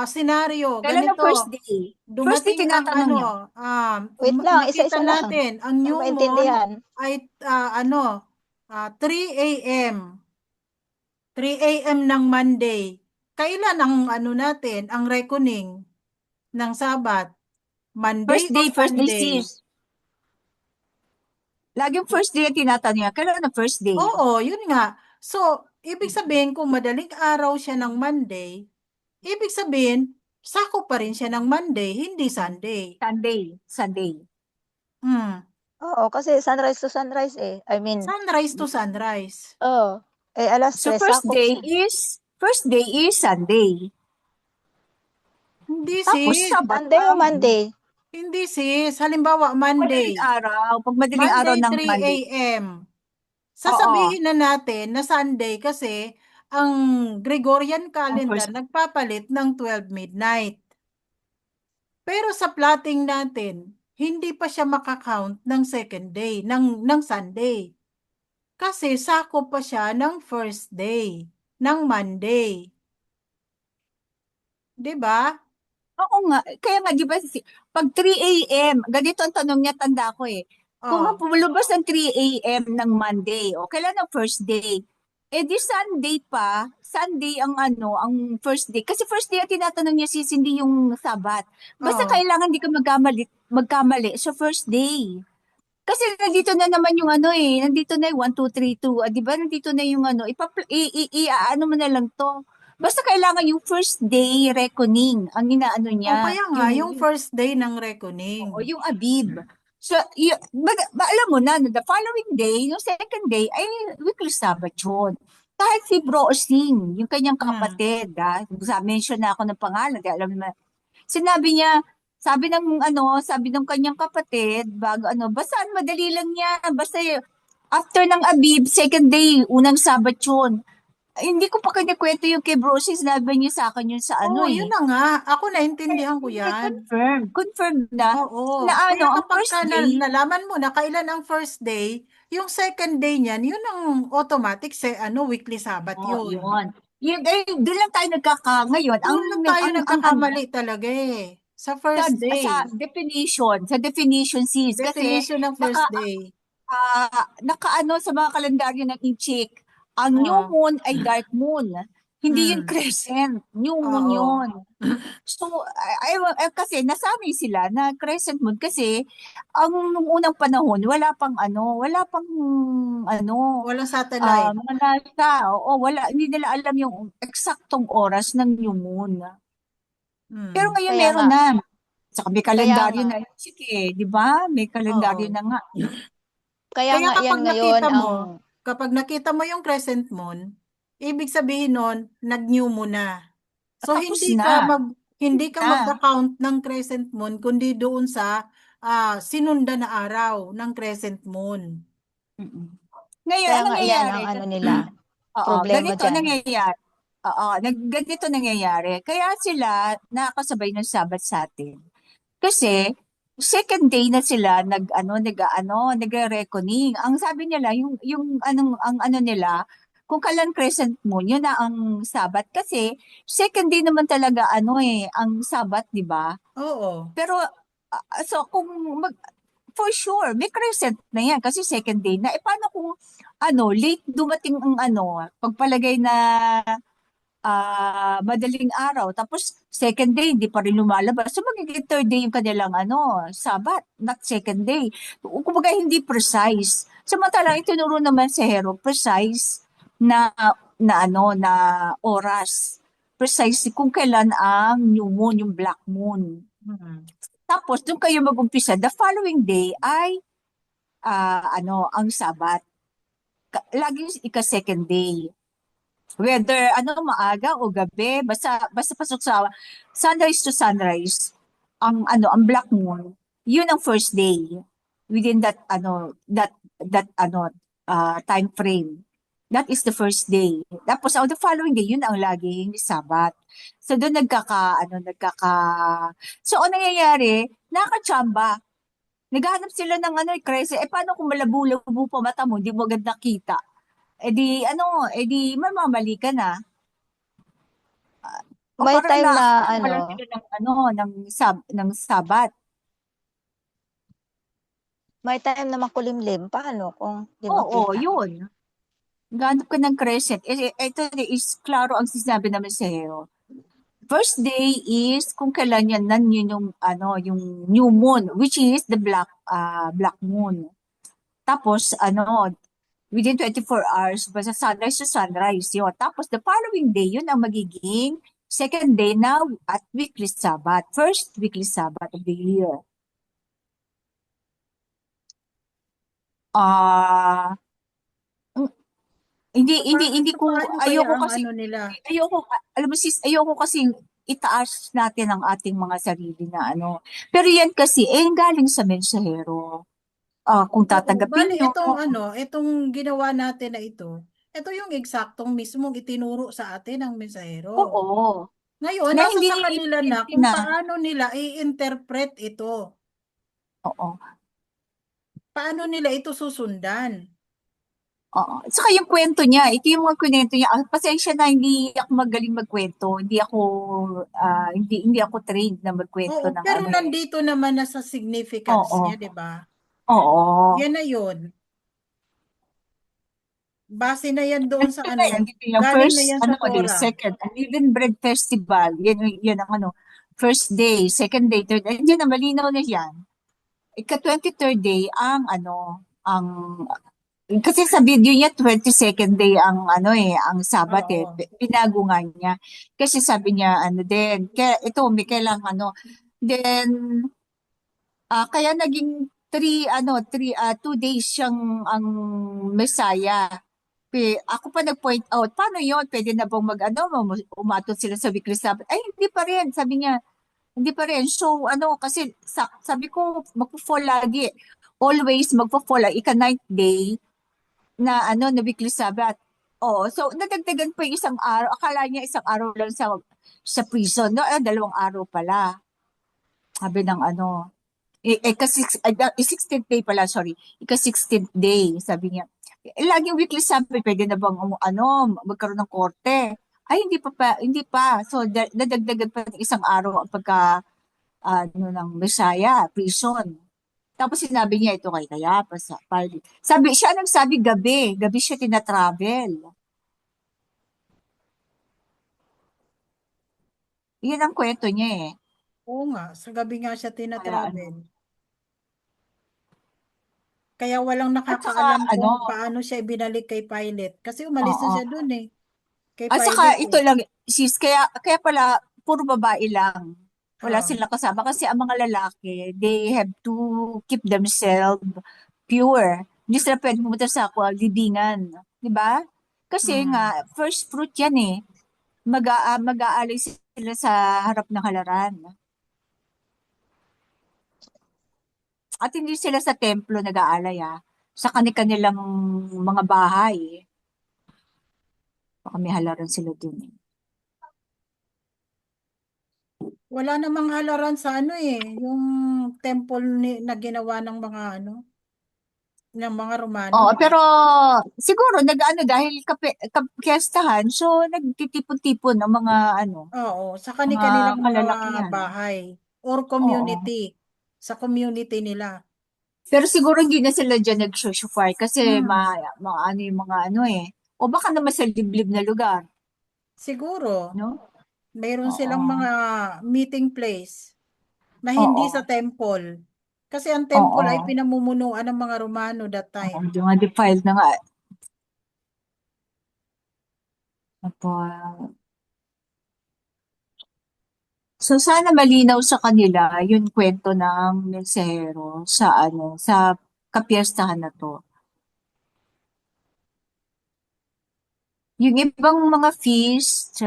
senaryo, Kailan ang first ganito. day? First day Dumating ang tinatanong niya. Wait lang, nakita isa-isa lang. natin, ang Para new moon maintindihan. ay 3 a.m. 3 a.m. ng Monday. Kailan ang natin, ang reckoning ng Sabat? Monday o First day Sunday? sis. Laging first day ang tinatanong niya. Kailan ang first day? Oo, yun nga. So, ibig sabihin kung madaling araw siya ng Monday, ibig sabihin, sakop pa rin siya ng Monday, hindi Sunday. Sunday. Oo, kasi sunrise to sunrise eh. I mean, Sunrise to sunrise. alas So 3 first sakop day siya. is Sunday. Hindi Tapos sis. Sabat Sunday o Monday? Hindi sis. Halimbawa, Monday. Madaling araw ng 3 Monday. a.m. Sasabihin na natin na Sunday kasi ang Gregorian calendar first- nagpapalit ng 12 midnight. Pero sa plotting natin, hindi pa siya makakount ng second day, ng Sunday. Kasi sakop pa siya ng first day, ng Monday. 'Di ba? Oo nga. Kaya nga, di ba, pag 3 a.m., ganito ang tanong niya, tanda ko eh. Kung Oh. lumabas ng 3 a.m. ng Monday, o kailan ang first day? Eh di Sunday pa, Sunday ang ang first day. Kasi first day ang tinatanong niya sis, hindi yung Sabat. Basta Oh. kailangan di ka magkamali sa first day. Kasi nandito na naman yung nandito na yung 1, 2, 3, 2. Di ba nandito na yung ano mo na lang to. Basta kailangan yung first day reckoning. Ang inaano niya. Kaya nga, yung first day ng reckoning. O yung Abib. So, alam mo na, the following day, yung second day, ay weekly Sabbath yun. Kahit si Bro Osing, yung kanyang kapatid, mention na ako ng pangalan, kaya alam mo, sinabi niya, sabi ng kanyang kapatid, basta madali lang yan, basta after ng Abib, second day, unang Sabbath yun. Hindi ko pa kanya-kwento yung kay Bro Osing, sinabi niya sa akin yun sa yun na nga. Ako naintindihan ko yan. Confirm na. Oo. Na Kaya ang kapag first day, nalaman mo na kailan ang first day, yung second day niyan, yun ang automatic weekly Sabbath yun. Doon lang tayo ngayon. Doon lang tayo nagkakamali talaga eh. Sa first day. Sa definition sis. Definition ng first day. Sa mga kalendaryo ng Inchik, ang new moon ay dark moon. Hindi yun crescent. New moon yun. So, kasi nasanay sila na crescent moon kasi nung unang panahon, wala pang Walang satellite. mga nasa, hindi nila alam yung eksaktong oras ng new moon. Pero ngayon Kaya meron nga. na. Saka may kalendaryo Kaya na di ba? May kalendaryo na nga. Kaya nga kapag yan ngayon kapag nakita mo yung crescent moon, ibig sabihin nun, nag-new moon na. So Tapos hindi ka mag-count ng crescent moon kundi doon sa sinunda na araw ng crescent moon. Ngayon, kaya ano nga yan nangyayari? ang nila. Problema ganito dyan. nangyayari. Ganito nangyayari. Kaya sila nakakasabay ng Sabat sa atin. Kasi second day na sila nagre-reckoning. Ang sabi nila yung nila kung kailan crescent moon, yun na ang Sabat kasi second day naman talaga ang Sabat, di ba? Oo. Pero so kung for sure may crescent na yan kasi second day na. Paano kung late dumating ang pagpalagay na madaling araw tapos second day hindi pa rin lumalabas. So magiging third day yung kanilang Sabat, not second day. Kumbaga hindi precise. Samantalang itinuro naman sa Hero precise na oras. Precise kung kailan ang new moon, yung black moon. Tapos doon kayo mag-umpisa. The following day ay ang Sabat. Laging ika-second day. Whether maaga o gabi, basta pasok sa sunrise to sunrise, ang black moon, Yun ang first day within that time frame. That is the first day. Tapos on the following day, yun ang laging Sabat. So doon So ang nangyayari, nakachamba. Naghahanap sila ng crazy. Paano kung malabo-labo pa mata mo, hindi mo agad nakita? Mamamali ka na. O May parang time na inaakit pa lang sila ng Sabat. may time na makulimlim. Paano kung di Oo, makita? yun. Ganap ka ng crescent. Ito is klaro ang sinabi naman sa Hero. First day is kung kailan yan yun yung new moon, which is the black moon. Tapos within 24 hours basta sunrise to sunrise yun. Tapos the following day yun ang magiging second day na at weekly Sabbath, first weekly Sabbath of the year. Ah, hindi ko Paano kaya ayoko ang kasi nila? alam mo sis, ayoko kasi itaas natin ang ating mga sarili na Pero yan kasi, galing sa mensahero. Kung Oo, tatanggapin bali nyo, itong ginawa natin na ito yung eksaktong mismong itinuro sa atin ng mensahero. oo. Ngayon, Na nasa hindi sa kanila na nililimit kung na, paano nila i-interpret ito. oo. Paano nila ito susundan? Oo. Saka yung kwento niya, ito yung mga kwento niya. Pasensya na, hindi ako magaling magkwento. Hindi ako trained na magkwento Oo, ng pero nandito naman na sa significance Oo. niya, di ba? Oo. Yan na yun. Base na yan doon sa Dito yung galing na first, yan sa day, Torah. second, Unleavened Bread Festival. Yan ang first day, second day, third day. Yan, malinaw na yan. Ika-23rd day, ang kasi sa video niya, 22nd day ang Sabat Oo. Binago nga niya. Kasi sabi niya, kaya ito, may kailangan, then, kaya naging 2 days siyang ang Messiah. Ako pa nag-point out, paano yon? Pwede na bang umatot sila sa weekly Sabbath? Ay, hindi pa rin. Sabi niya, hindi pa rin. So, kasi sabi ko, magpo-fall lagi. Always magpo-fall. Ika-9th day, na weekly Sabbath. Oh, so nadagdagan pa yung isang araw. Akala niya isang araw lang sa prison. No, 2 araw pala. Sabi ng ika-16th day pala, sorry. Ika-16th day, sabi niya. Laging weekly Sabbath, pwede na bang magkaroon ng korte? Ay, hindi pa. So, nadagdagan pa ng isang araw ang ng Messiah, prison. Tapos sinabi niya ito kay Kayapas. Siya nagsabi gabi siya tina-travel. Yun ang kwento niya eh. Oo nga, sa gabi nga siya Kaya tina-travel. Kaya walang At saka nakakaalam kung paano siya ibinalik kay Pilate. Kasi umalis na oo. siya dun eh. Kay At saka Pilate ito lang, sis, kaya pala puro babae lang. Wala Oo. silang kasama kasi ang mga lalaki, they have to keep themselves pure. Hindi sila pwede pumunta sa libingan. Di ba? Kasi nga, first fruit yan eh. Mag-aalay sila sa harap ng halaran. At hindi sila sa templo nag-aalay sa kanilang mga bahay. Baka may halaran sila dun eh. Wala namang halaran sa yung temple na ginawa ng mga ng mga Romano. Oo, pero siguro dahil kapiyastahan, so nagtitipon-tipon ng mga Oo, sa mga kanilang mga kalalakihan. bahay or Oo. community. Sa community nila. Pero siguro hindi na sila dyan nag-shofar kasi yung mga o baka naman sa liblib na lugar, Siguro, no? mayroon Oo. silang mga meeting place na hindi Oo. sa temple. Kasi ang temple ay Oo. pinamumunuan ng mga Romano that Oo, time. yung mga defiled na nga. So sana malinaw sa kanila yung kwento ng mensahero sa kapiyastahan na to. Yung ibang mga feast,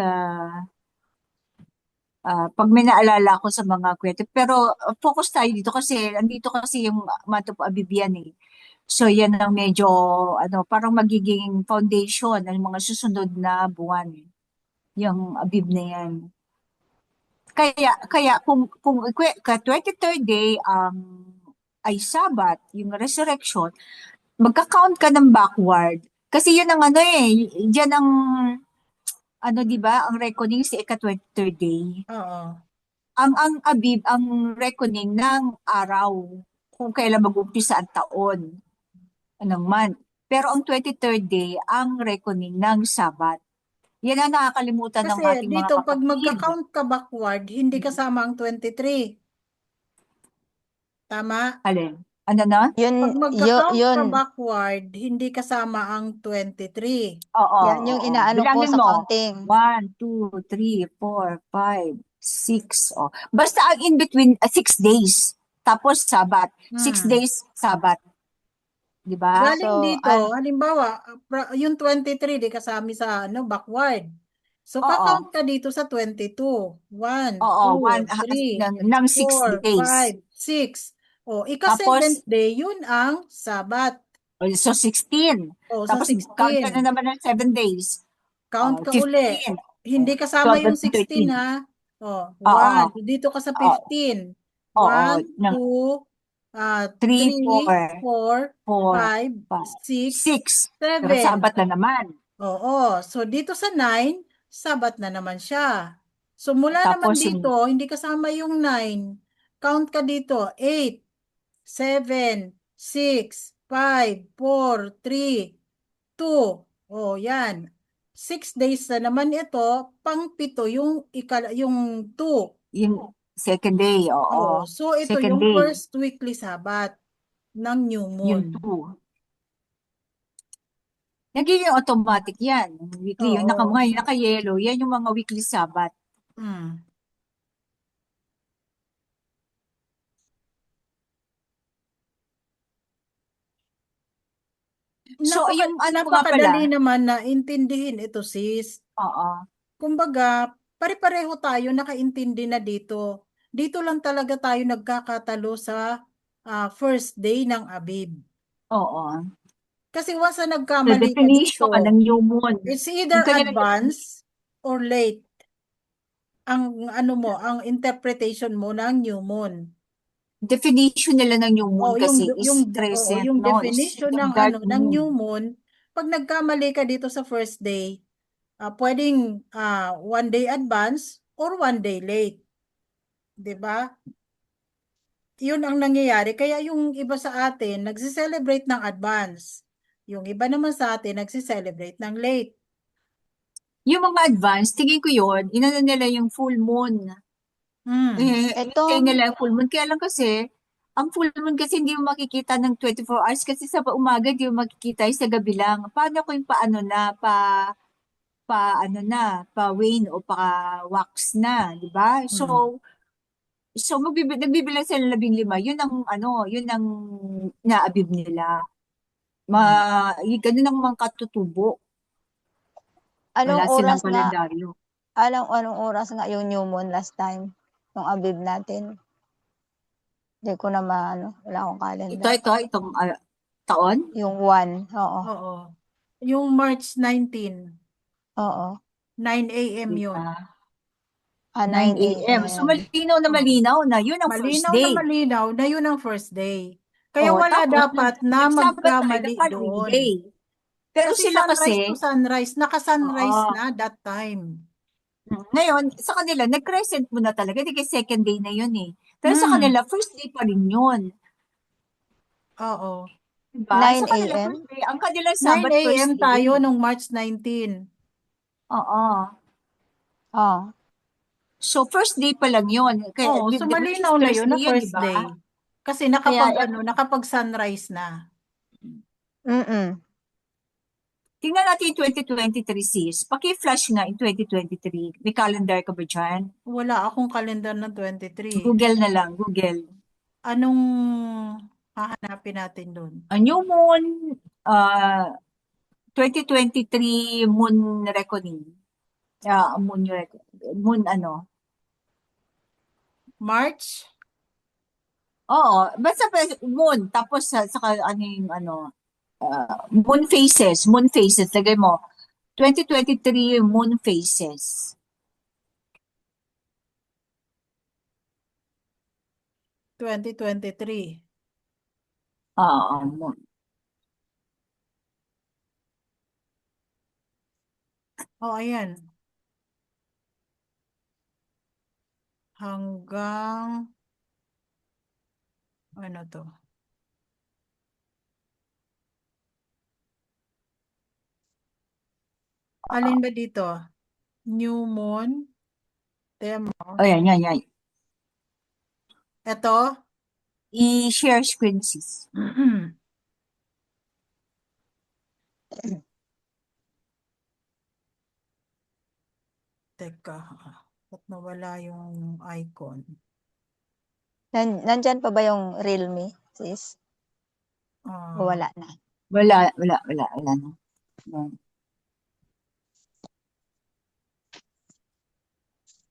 Pag may naalala ko sa mga kwento. Pero focus tayo dito kasi andito kasi yung month of Abib yan eh. So yan ang medyo parang magiging foundation ng mga susunod na buwan. Yung Abib na yan. Kaya kung 23rd day ay Sabat, yung resurrection, magka-count ka ng backward. Kasi yun ang diyan ang 'di ba, ang reckoning sa ika-23rd day. Oo. Ang Abib, ang reckoning ng araw, kung kailan mag-umpisa ang taon, anong month. Pero ang 23rd day, ang reckoning ng Sabat. Yan ang nakakalimutan ng Kasi ating mga dito, pag kapatid. magka-count ka backward, hindi kasama ang 23. Tama? Alin? Ano na? Pag Yun, magka-count ka yun, backward, hindi kasama ang 23. Oo, yan yung oo. inaano ko Bilangin sa mo. counting. 1, 2, 3, 4, 5, 6. Oh. Basta ang in between, 6 days. Tapos Sabat. 6 days, Sabat. Di ba? Galing So, dito, halimbawa, yung 23, di kasama sa backward. So, Oo. kakount ka dito sa 22. 1, Oo, 2, 3, ng 6 4, days. 5, 6. O, Tapos, ika-7th day, yun ang Sabat. so 16. O, sa Tapos, count ka 16. na naman ng 7 days. Count ka 15. uli. Hindi kasama 12 yung and 16 13. ha. O, Oo. 1. Dito ka sa Oo. 15. Oo. 1, Ng 2, 3, 3, 4, 4, 5, 6, 6. Pero 7. Sabat na naman. Oo. So, dito sa 9, Sabat na naman siya. So, mula naman Tapos yung dito, hindi kasama yung 9. Count ka dito. 8, 7, 6, 5, 4, 3, 2. Oh, yan. 6 days na naman ito, pang-pito yung 2. yung second day, Oh, oo. so ito Second yung day, first weekly Sabat ng new yung moon. 2. Nagiging automatic yan. Weekly, yung Oo. naka-yellow, yan yung mga weekly Sabat. Mm. So, yung nga pala, Napakadali naman na intindihin ito, sis. oo. Kumbaga, pare-pareho tayo nakaintindi na dito. Dito lang talaga tayo nagkakatalo sa first day ng Abib. Oo. Kasi once na The nagkamali ka definition dito, ng new moon. it's either Yung kanilang advance or late ang ang interpretation mo ng new moon. definition nila ng new moon kasi is crescent, yung no? definition Is ng dark ng moon. new moon, pag nagkamali ka dito sa first day, pwedeng 1 day advance or 1 day late. 'Di ba? Yun ang nangyayari. Kaya yung iba sa atin nagse-celebrate ng advance. Yung iba naman sa atin nagse-celebrate ng late. Yung mga advance, tingin ko yun, inano nila yung full moon. Ito, Hintay nila yung full moon. Kaya lang kasi, ang full moon kasi hindi mo makikita ng 24 hours kasi sa umaga hindi mo makikita yung sa gabi lang. Paano kung paano na, pa wane o pa wax na, di ba? So nagbibilang sila 15. Yun ang yun ang naabib nila. Ganun ang mga katutubo. Wala silang kalendaryo. anong oras nga yung new moon last time? Yung Abib natin. Hindi ko na wala akong calendar. Itong taon? Yung 1, oo. Oo. Yung March 19. Oo. 9 a.m. yun. 9 9 a.m. So malinaw na malinaw na yun ang first Malinaw day. na malinaw na yun ang first day. Kaya wala Tapos, dapat na nagsabat tayo magkamali ng following doon. day. Pero Kasi sila sunrise kasi, to sunrise, naka-sunrise Oo. na that time. ngayon, sa kanila, nag-crescent mo na talaga. Hindi kay second day na yun eh. Pero sa kanila, first day pa rin yun. Oo. Diba? 9 Sa kanila, a.m.? first day. Ang kanila 9 Sabat first a.m. day. tayo nung March 19. Oo. Oh. So, first day pa lang yun. Kaya, Oo, so which is malinaw na yun na Thursday first diba? day. Kasi Kaya, nakapag-sunrise na. Tingnan natin yung 2023 sis. Paki-flash nga yung 2023. May calendar ka ba dyan? Wala akong calendar ng 23. Google na lang, Google. Anong hahanapin natin doon? A new moon, 2023 moon reckoning. Moon March? Oo, basta moon, tapos saka ano yung ano, moon phases, lagay mo. 2023 moon phases. 2023. Oo, moon. Oh, ayan. Hanggang, ano to? Alin ba dito? New moon? Demo. Oh, yan. Ito? I-share screen sis. Teka, ba't nawala yung icon? Nandyan pa ba yung Realme, sis? O Ah, wala na? Wala na. Yan.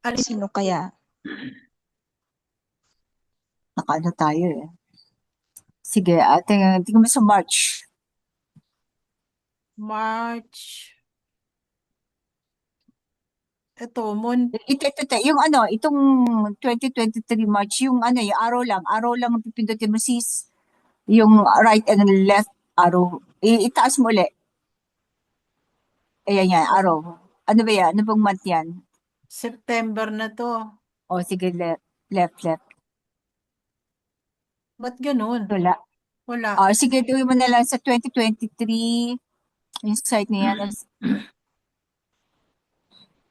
alin? Sino kaya? Nakaano tayo eh. Sige, tingnan mo sa March. March. Ito, moon. Ito, yung ano, itong 2023 March, yung ano, yung araw lang ang pipindutin mo sis. Yung right and left arrow. Itaas mo ulit. Ayan, araw. Ano ba yan? Ano bang month yan? September na to. O, sige, left. Ba't ganun? Wala. Wala. Sige, tuloy mo na lang sa 2023. Yung site na yan.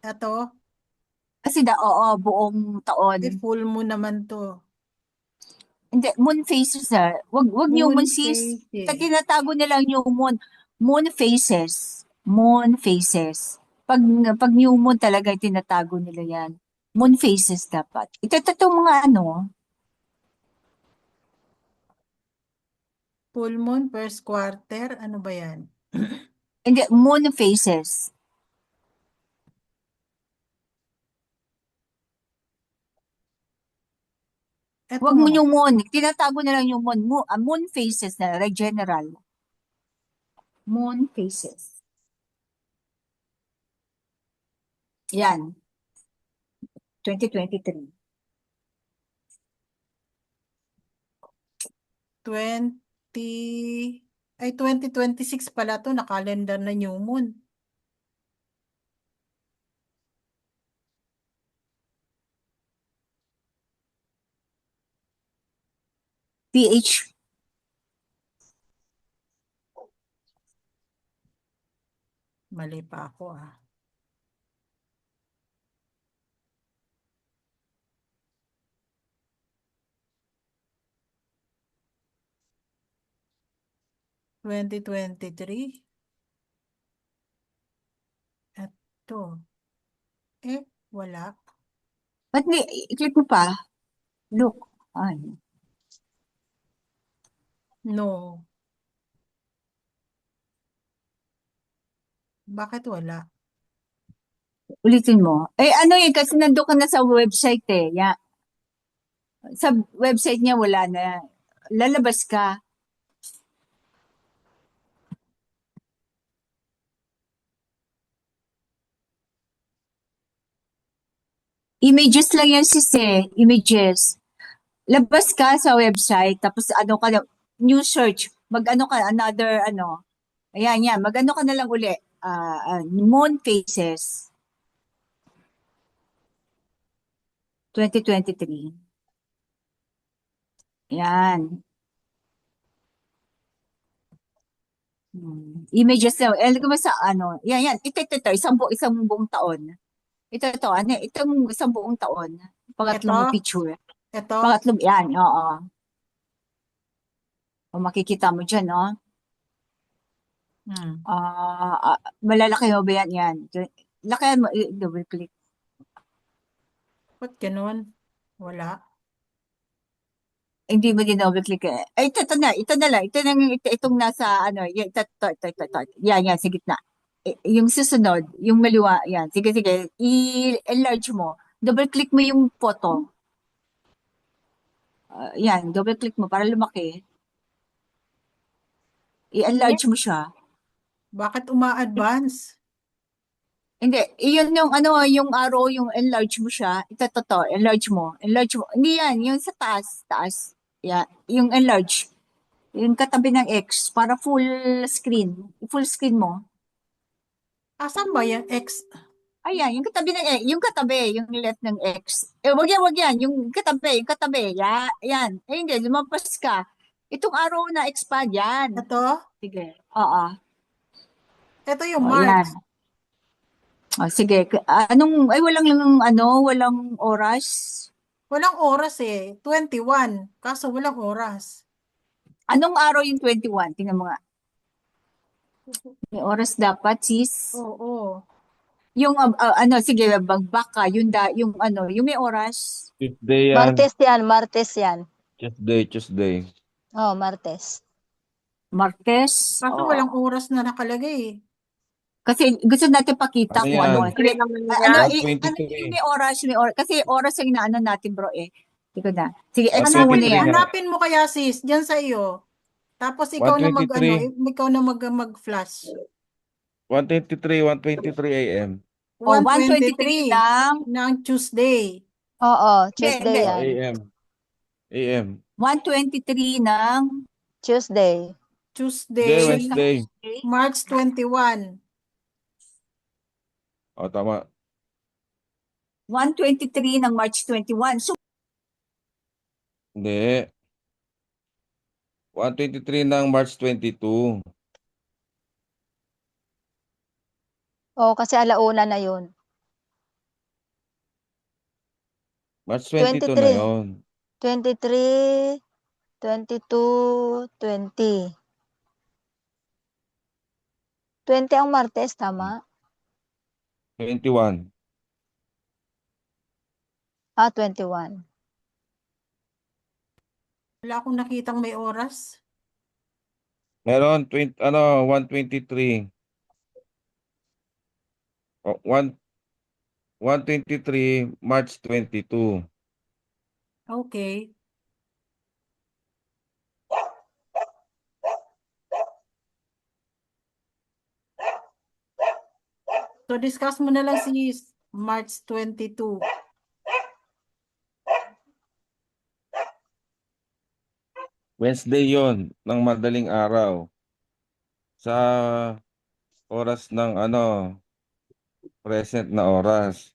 Ito, Kasi oo, buong taon. full moon naman to. Hindi, moon phases Wag new Moon moon sis. phases. Tinatago nilang new moon. Moon phases. Moon phases. Pag new moon talaga, tinatago nila yan. Moon phases dapat. Ito mga ano, Full moon, first quarter. Ano ba yan? hindi, moon phases. Ito Wag mo nga. new moon. Tinatago nilang yung moon. Moon phases na, general. Moon phases. Yan. 2023. 2026 pala to, nakalendar na new moon. PH. Mali pa ako ah. Twenty 23. Ito. Wala. Ba't i-click mo pa? Look. Ay. No. Bakit wala? Ulitin mo. Ano yun, kasi nandun ka na sa website eh. Sa website niya wala na. Lalabas ka. Images lang yan sis eh. Images. Labas ka sa website, tapos ano ka, new search. Mag-ano ka, another ano. Ayan, yan. Mag-ano ka na lang uli. Moon Faces. 2023. Yan. Images na. Lagay mo sa ano. Yan. Ito. Isang buong taon. Ito. Ano? Itong isang buong taon. Pangatlong Ito? picture. Ito? Pangatlong, yan. Oo. O makikita mo dyan, no? Hmm. Malalaki mo ba yan? Yan. Lakihan mo. Double click. Ba't ganun? Wala. Hindi mo din double click eh. Ito na lang. Itong nasa, ano, ito. Yan, sa gitna. Yung susunod, yung maliwa, yan. Sige. I-enlarge mo. Double click mo yung photo. Yan, double click mo para lumaki. I-enlarge mo siya. Bakit uma-advance? Hindi, iyon yung ano, yung arrow, yung enlarge mo siya. Ito, enlarge mo. Enlarge mo. Hindi yan, yung sa taas. Yan, yung enlarge. Yung katabi ng X para full screen. Full screen mo. Asan ba yung X? Ayan, yung katabi ng X, yung left ng X. Wag yan, yung katabi. Yan. Eh, hindi, lumabas ka. Itong arrow na expand, yan. Ito? Sige, oo. Ito yung O, yan. March. O, sige, walang oras. Walang oras eh. 21. Kaso walang oras. Anong araw yung 21? Tingnan mo nga. May oras dapat, sis. Oo. Yung, sige, back ka, yung may oras. Tuesday yan. Martes yan. Tuesday. Oh, Martes. Martes. Kaso Oo. walang oras na nakalagay eh. Kasi gusto natin pakita Ano kung ano. yan? Sige, yan? yung may oras, kasi oras ang inaano natin, bro, eh. Tingnan na. Sige, X 123 muna yan. nga. Hanapin mo kaya sis, dyan sa iyo. Tapos ikaw na 123. ikaw na mag-flash. 123 a.m. O, 123 ng, ng Tuesday. Oo, Hindi, Tuesday hindi. yan. a.m. a.m. 123 ng Tuesday. Tuesday, Tuesday, Wednesday. March 21. O, tama. 123 ng March 21. So, Hindi. 123 ng March 22. Oo, kasi alauna na yun. March 22 na 23. yon. 23, 22, 20. 20 ang Martes, tama? 21. 21. Wala akong nakitang may oras. Meron 123. O, 123 March 22. Okay. So discuss mo na lang si March 22. Wednesday yon ng madaling araw. Sa oras ng present na oras.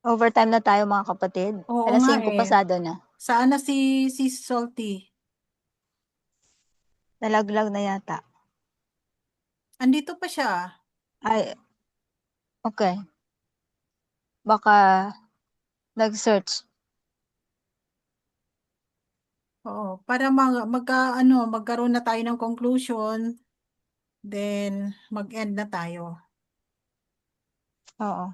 Overtime na tayo mga kapatid. Oo Alas nga 5 eh. pasado na. Saan na si Salty? Nalaglag na yata. Andito pa siya. Ay, okay. Baka nag-search. Oo, para magkaroon na tayo ng conclusion, then mag-end na tayo. Oo.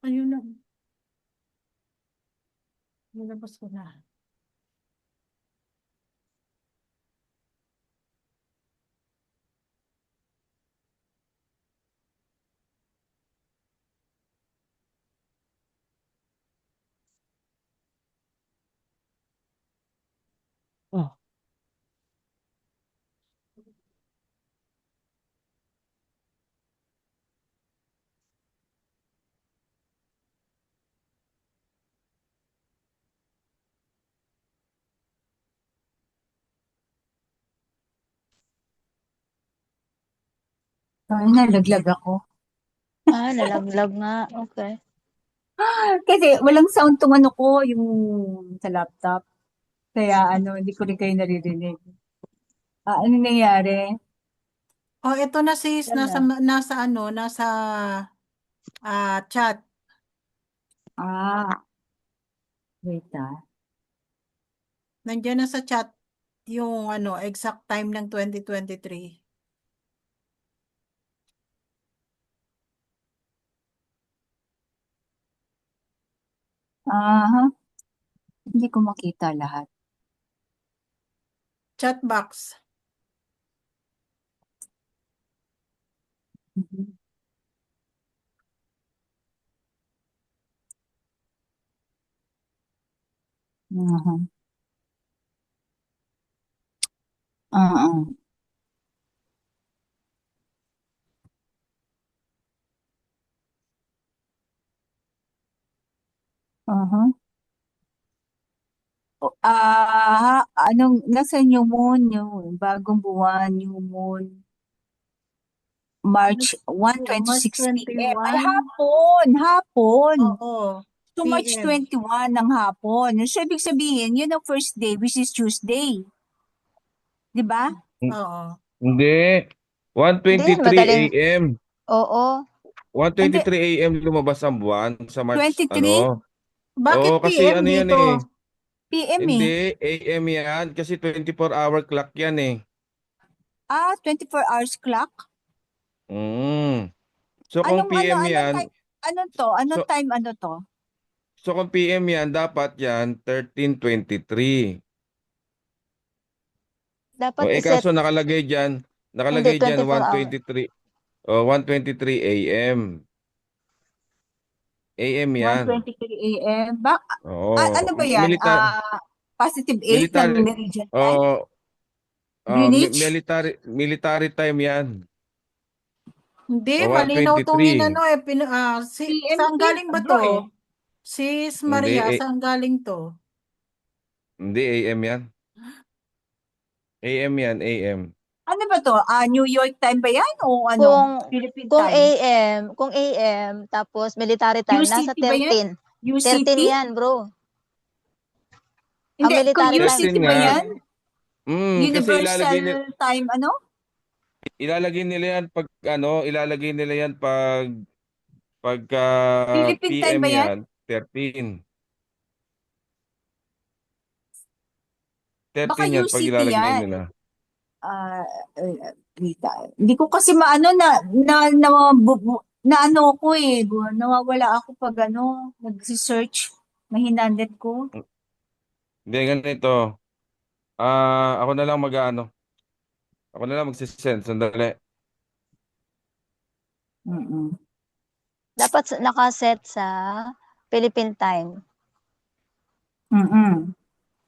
Ayun na. Nilabas ko na. Ay, nalaglag ako. Nalaglag nga. Okay. Kasi walang sound tong ano ko, yung sa laptop. Kaya hindi ko rin kayo naririnig. Ano nangyari? Oh, ito na sis, Wala. nasa chat. Ah, wait Nandiyan na sa chat yung exact time ng 2023. Aha, hindi ko makita lahat. Chat box. Mhm. Aha. Oo. Aha. Nasa new moon, yung bagong buwan, new moon, March 1, March 26 p.m. Ay, 21. hapon. Oo. So, March PM. 21 ng hapon. So, ibig sabihin, yun ang first day, which is Tuesday. Di ba? Oo. Hindi. Hindi yan 1:23 madaling. a.m. Oo. 1:23 a.m. lumabas ang buwan sa March, 23? Bakit Oo, kasi PM ano yan dito? eh. PM eh. Hindi, AM yan. Kasi 24-hour clock yan eh. 24 hours clock? Mm. So kung PM Anong yan, time? Ano to? Anong so, time to? so kung PM yan, dapat yan 13:23. Dapat Kaso iset. nakalagay Hindi, dyan 24 hour. 1:23. 1:23 AM. AM yan. 1:23 a.m. Oo. Ano ba yan? Positive 8 ng Military, meridian time? oh, Greenwich? military time yan. Hindi, O malinaw tong 1:23. PM, saan galing ba bro to? eh. Sis Hindi, Maria, saan galing to? hindi AM yan. AM yan, AM. Ano ba to? New York time ba yan o Kung Philippine kung time? AM tapos military time nasa UCT ba yan? 13. UCT? 13 yan, bro. Ang Hindi, kung military time UCT 13 ba nga. 13. yan? Kasi Universal time ilalagay nila yan ilalagay nila yan pagka Philippine time PM ba yan? yan, 13. Baka 13 yan pag UCT ilalagay yan. nila. Hindi ko kasi na ano ko eh. Nawawala ako pag nagsisearch. Mahinanet ko. Hindi, ganito. Ako na lang Ako na lang magsisend. Sandali. Mm-mm. Dapat nakaset sa Philippine time. Mm-mm.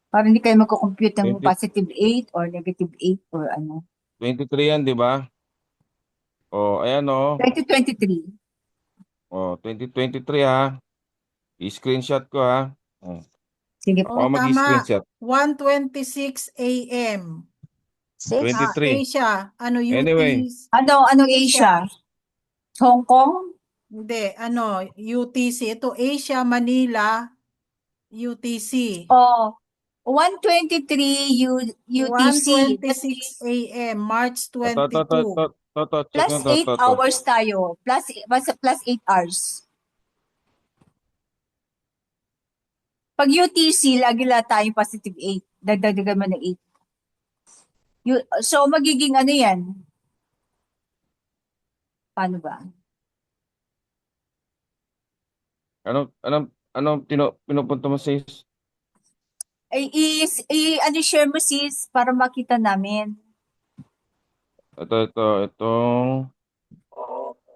Para hindi kayo magko-compute ng 20, positive 8 or negative 8 or 23 yan, di ba? Ayan 2023. 2023 ha. I-screenshot ko ha. Sige Oo, po. tama. Mag-i-screenshot. 1:26 a.m. 6. 23. Asia. Anyway, Anong Asia. Asia? Hong Kong? Hindi, UTC. Ito, Asia, Manila, UTC. 123 UTC. That 1:26 is a.m. March to, to, to, 22. check plus mo 8 to. hours tayo. Plus 8 hours. Pag UTC, lagi lang tayong positive 8. Dagdagan mo na 8. So, magiging ano yan? Paano ba? Anong pinupunto mo sis? Share mo sis para makita namin. Itong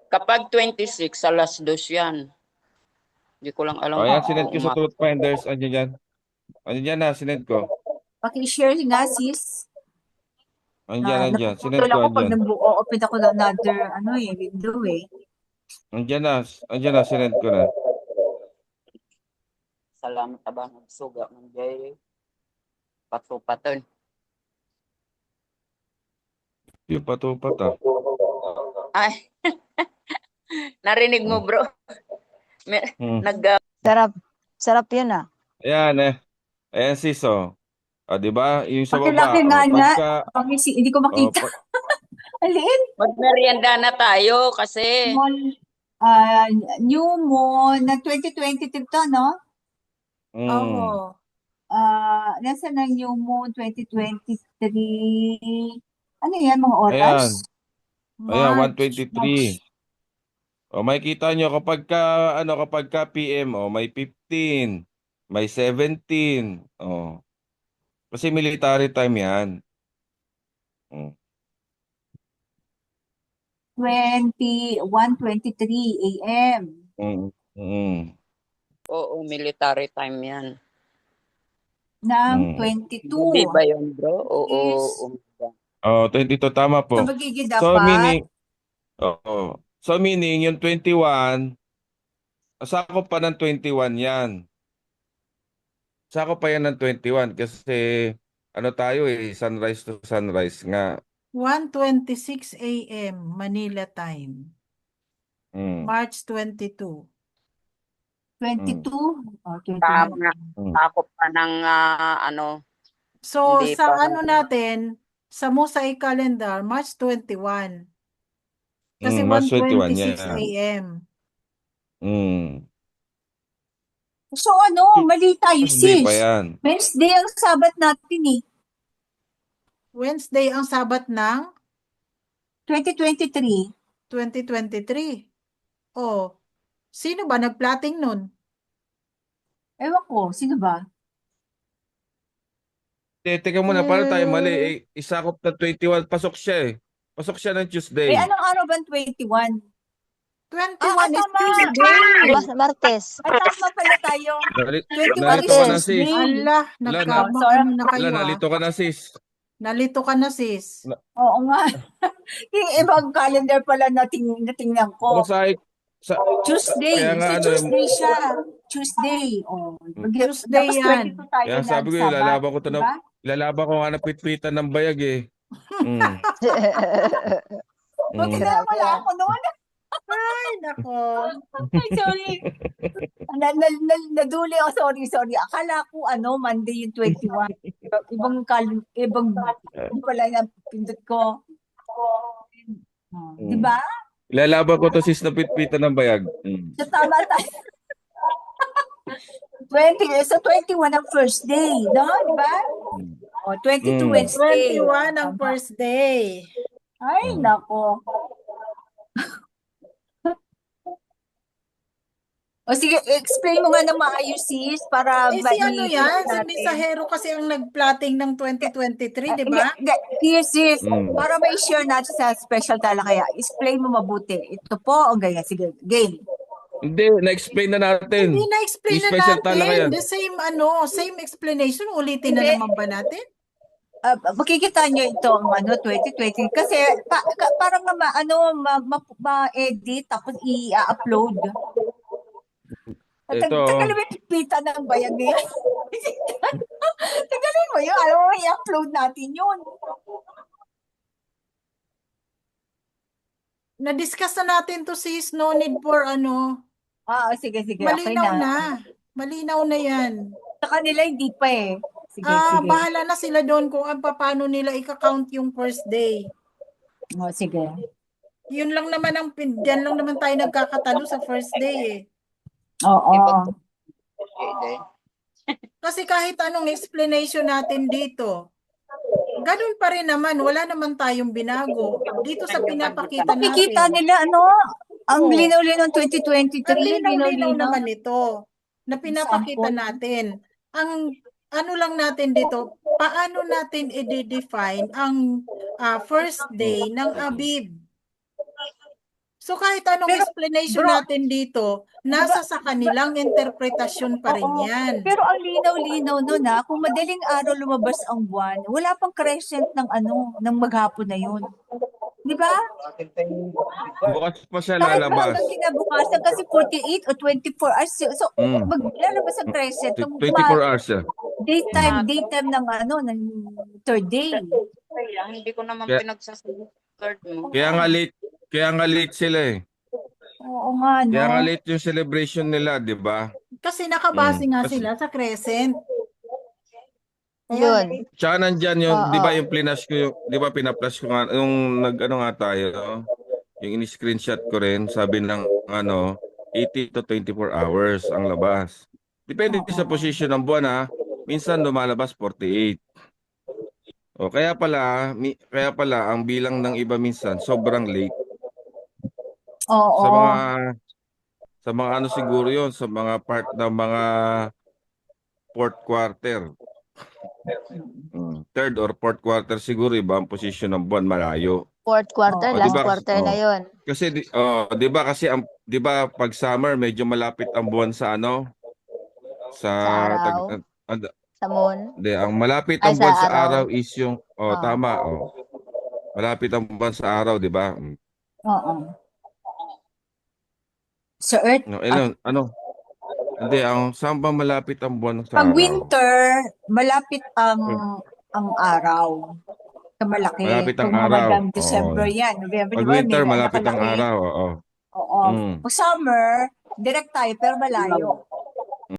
Kapag 26, alas 2 yan. Hindi ko lang alam ayan, kung sinend ko sa umabot. Truth Finders. Andiyan yan. Andiyan na, sinend ko. Paki-share nga sis. Andiyan. Sinend Napuputol ko, ako pag andiyan. nag-open ako ng another window eh. Andiyan na, sinend ko na. Salamat abang suga ng jay. Patupaton. Yung patupat ah. Ay, narinig mo, bro? May- Hmm. Nag, Sarap. Sarap yun ah. Ayan eh. Ayan sis, oh. O, di ba? Yung sa Pakilaki baba, nga oh, nga. pagka, Hindi ko oh, makita. Ang liit. magmerienda na tayo kasi Small, ah, new moon na 2023 to, no? Oo. Nasa na new moon 2023? Ano yan, mga ayan. oras? Ayan, March. 123. O, makikita nyo kapag ka PM, may 15, may 17. O, kasi military time yan. Mm. 1:23 a.m. Mm. Mm. oo, military time yan. ng Mm. 22. Hindi ba yun, bro? Oo. Is, Oh, 22 tama so po. magiging So dapat, meaning, So meaning yung 21, sakop pa ng 21 yan. Sakop pa yan ng 21 kasi ano tayo sunrise to sunrise nga. 1:26 a.m. Manila time. Mm. March 22. 22. Oh, 21. Tama. Mm. Takot pa ng ano. So, Hindi sa pa. ano natin, sa Mosaic calendar, March 21. Kasi March 21 1:26 yan. a.m. Mm. So mali tayo Tuesday pa sis. yan. Wednesday ang sabat natin eh. Wednesday ang sabat ng 2023. 2023. Oh, sino ba nagplating nun? Ewan ko, sino ba? Teka muna, paano tayo mali? Isakop na 21, pasok siya eh. Pasok siya ng Tuesday. Anong araw ba ang 21? 21 is tama. Tuesday. Martes. Tama pala tayo. Nalito ka na Martes. sis. Allah, nagkamaano na kayo Nalito ka na sis. Nalito ka na sis. Oo nga. Yung ibang calendar pala natingnan ko. Sa Tuesday. Kaya nga, Tuesday siya. Tuesday. Tuesday Tapos yan. 22 tayo Kaya sabi ko, nagsabat, ilalaban ko diba? ilalaban ko nga ng pitpitan ng bayag eh. Mm. Buti Mm. na wala ako noon. Ay, nako. Ay, sorry. Naduli ako. Sorry. Akala ko Monday yung 21. Ibang pala yung pindot ko. Di ba? Ilalaban ko to sis na pitpitan ng bayag. Mm. So, tama tayo. 21 ang first day, no? Di ba? O, 22 Mm. Wednesday. 21 ang first day. Ay, nako. O sige, explain mo nga na maayos sis para Si ano yan? Si natin. Mensahero kasi ang nagplating ng 2023, di ba? Here sis, Mm. para ma-share natin sa special talakaya, explain mo mabuti. Ito po, o ganyan, sige, game. Hindi, na-explain na natin. Hindi na-explain Yung na special talaga natin. yan. The same explanation. Ulitin na Hindi. naman ba natin? Makikita nyo ito, 2020, kasi parang ma-edit, tapos i-upload. Ito. Tagalin pita ng bayag niya. Tagalin mo yun. Alam mo, i-upload natin yun. Na-discuss na natin to sis. No need for Sige. Okay malinaw na. na. Malinaw na yan. Sa kanila, hindi pa eh. Sige. Bahala na sila doon kung paano nila i-count yung first day. Sige. Yun lang naman diyan lang naman tayo nagkakatalo sa first day eh. Oo. Kasi kahit anong explanation natin dito, ganun pa rin naman, wala naman tayong binago. Dito sa pinapakita natin. Makikita nila, ang Oo. linaw-linaw ng 2023. Ang linaw-linaw Linaw-linaw. naman ito na pinapakita Sample. natin. Ang ano lang natin dito, paano natin i-define ang first day ng Abib. So kahit anong explanation bro, natin dito, nasa sa kanilang interpretasyon pa rin Oo. yan. Pero ang linaw-linaw nun kung madaling araw lumabas ang buwan, wala pang crescent ng maghapon na yun. Di ba? Bukas pa siya Kahit lalabas. hanggang kinabukasan kasi 48 o 24 hours. So, maglalabas ang crescent. 24 hours siya. Daytime ng ng third day. Hindi ko naman Kaya- pinagsasagot mo. Kaya nga Kaya nga late sila eh. Oo nga, Kaya nga no? late yung celebration nila, di ba? Kasi nakabase nga Kasi, sila sa crescent. Yun. tsaka nandyan yung, di Oo. ba yung plinas ko yung, di ba pinaplash ko nga, yung nag-ano nga tayo, yung in-screenshot ko rin, sabi ng 80 to 24 hours ang labas. Depende Oo. sa position ng buwan ha. Minsan lumalabas 48. O kaya pala ang bilang ng iba minsan sobrang late Oo. sa mga ano siguro 'yon, sa mga part ng mga fourth quarter. Third or fourth quarter siguro iba ang position ng buwan malayo. Fourth quarter, O di Oo. last ba quarter na yun. kasi di ba kasi ang di ba pag summer medyo malapit ang buwan sa sa Sa tag, araw, sa moon, ang malapit ay ang sa buwan sa araw. araw is yung Oh. tama malapit ang buwan sa araw di ba? Oo. Sa Earth, No, hindi ang saan ba malapit ang buwan sa pag araw? winter, malapit ang araw. Malaki. Malapit ang Pag mga araw. Oo. December yan, November, di Pag ba? winter May malapit ang nakalaki. araw, oo. Oo. Mm. Pag summer, direct tayo, pero malayo.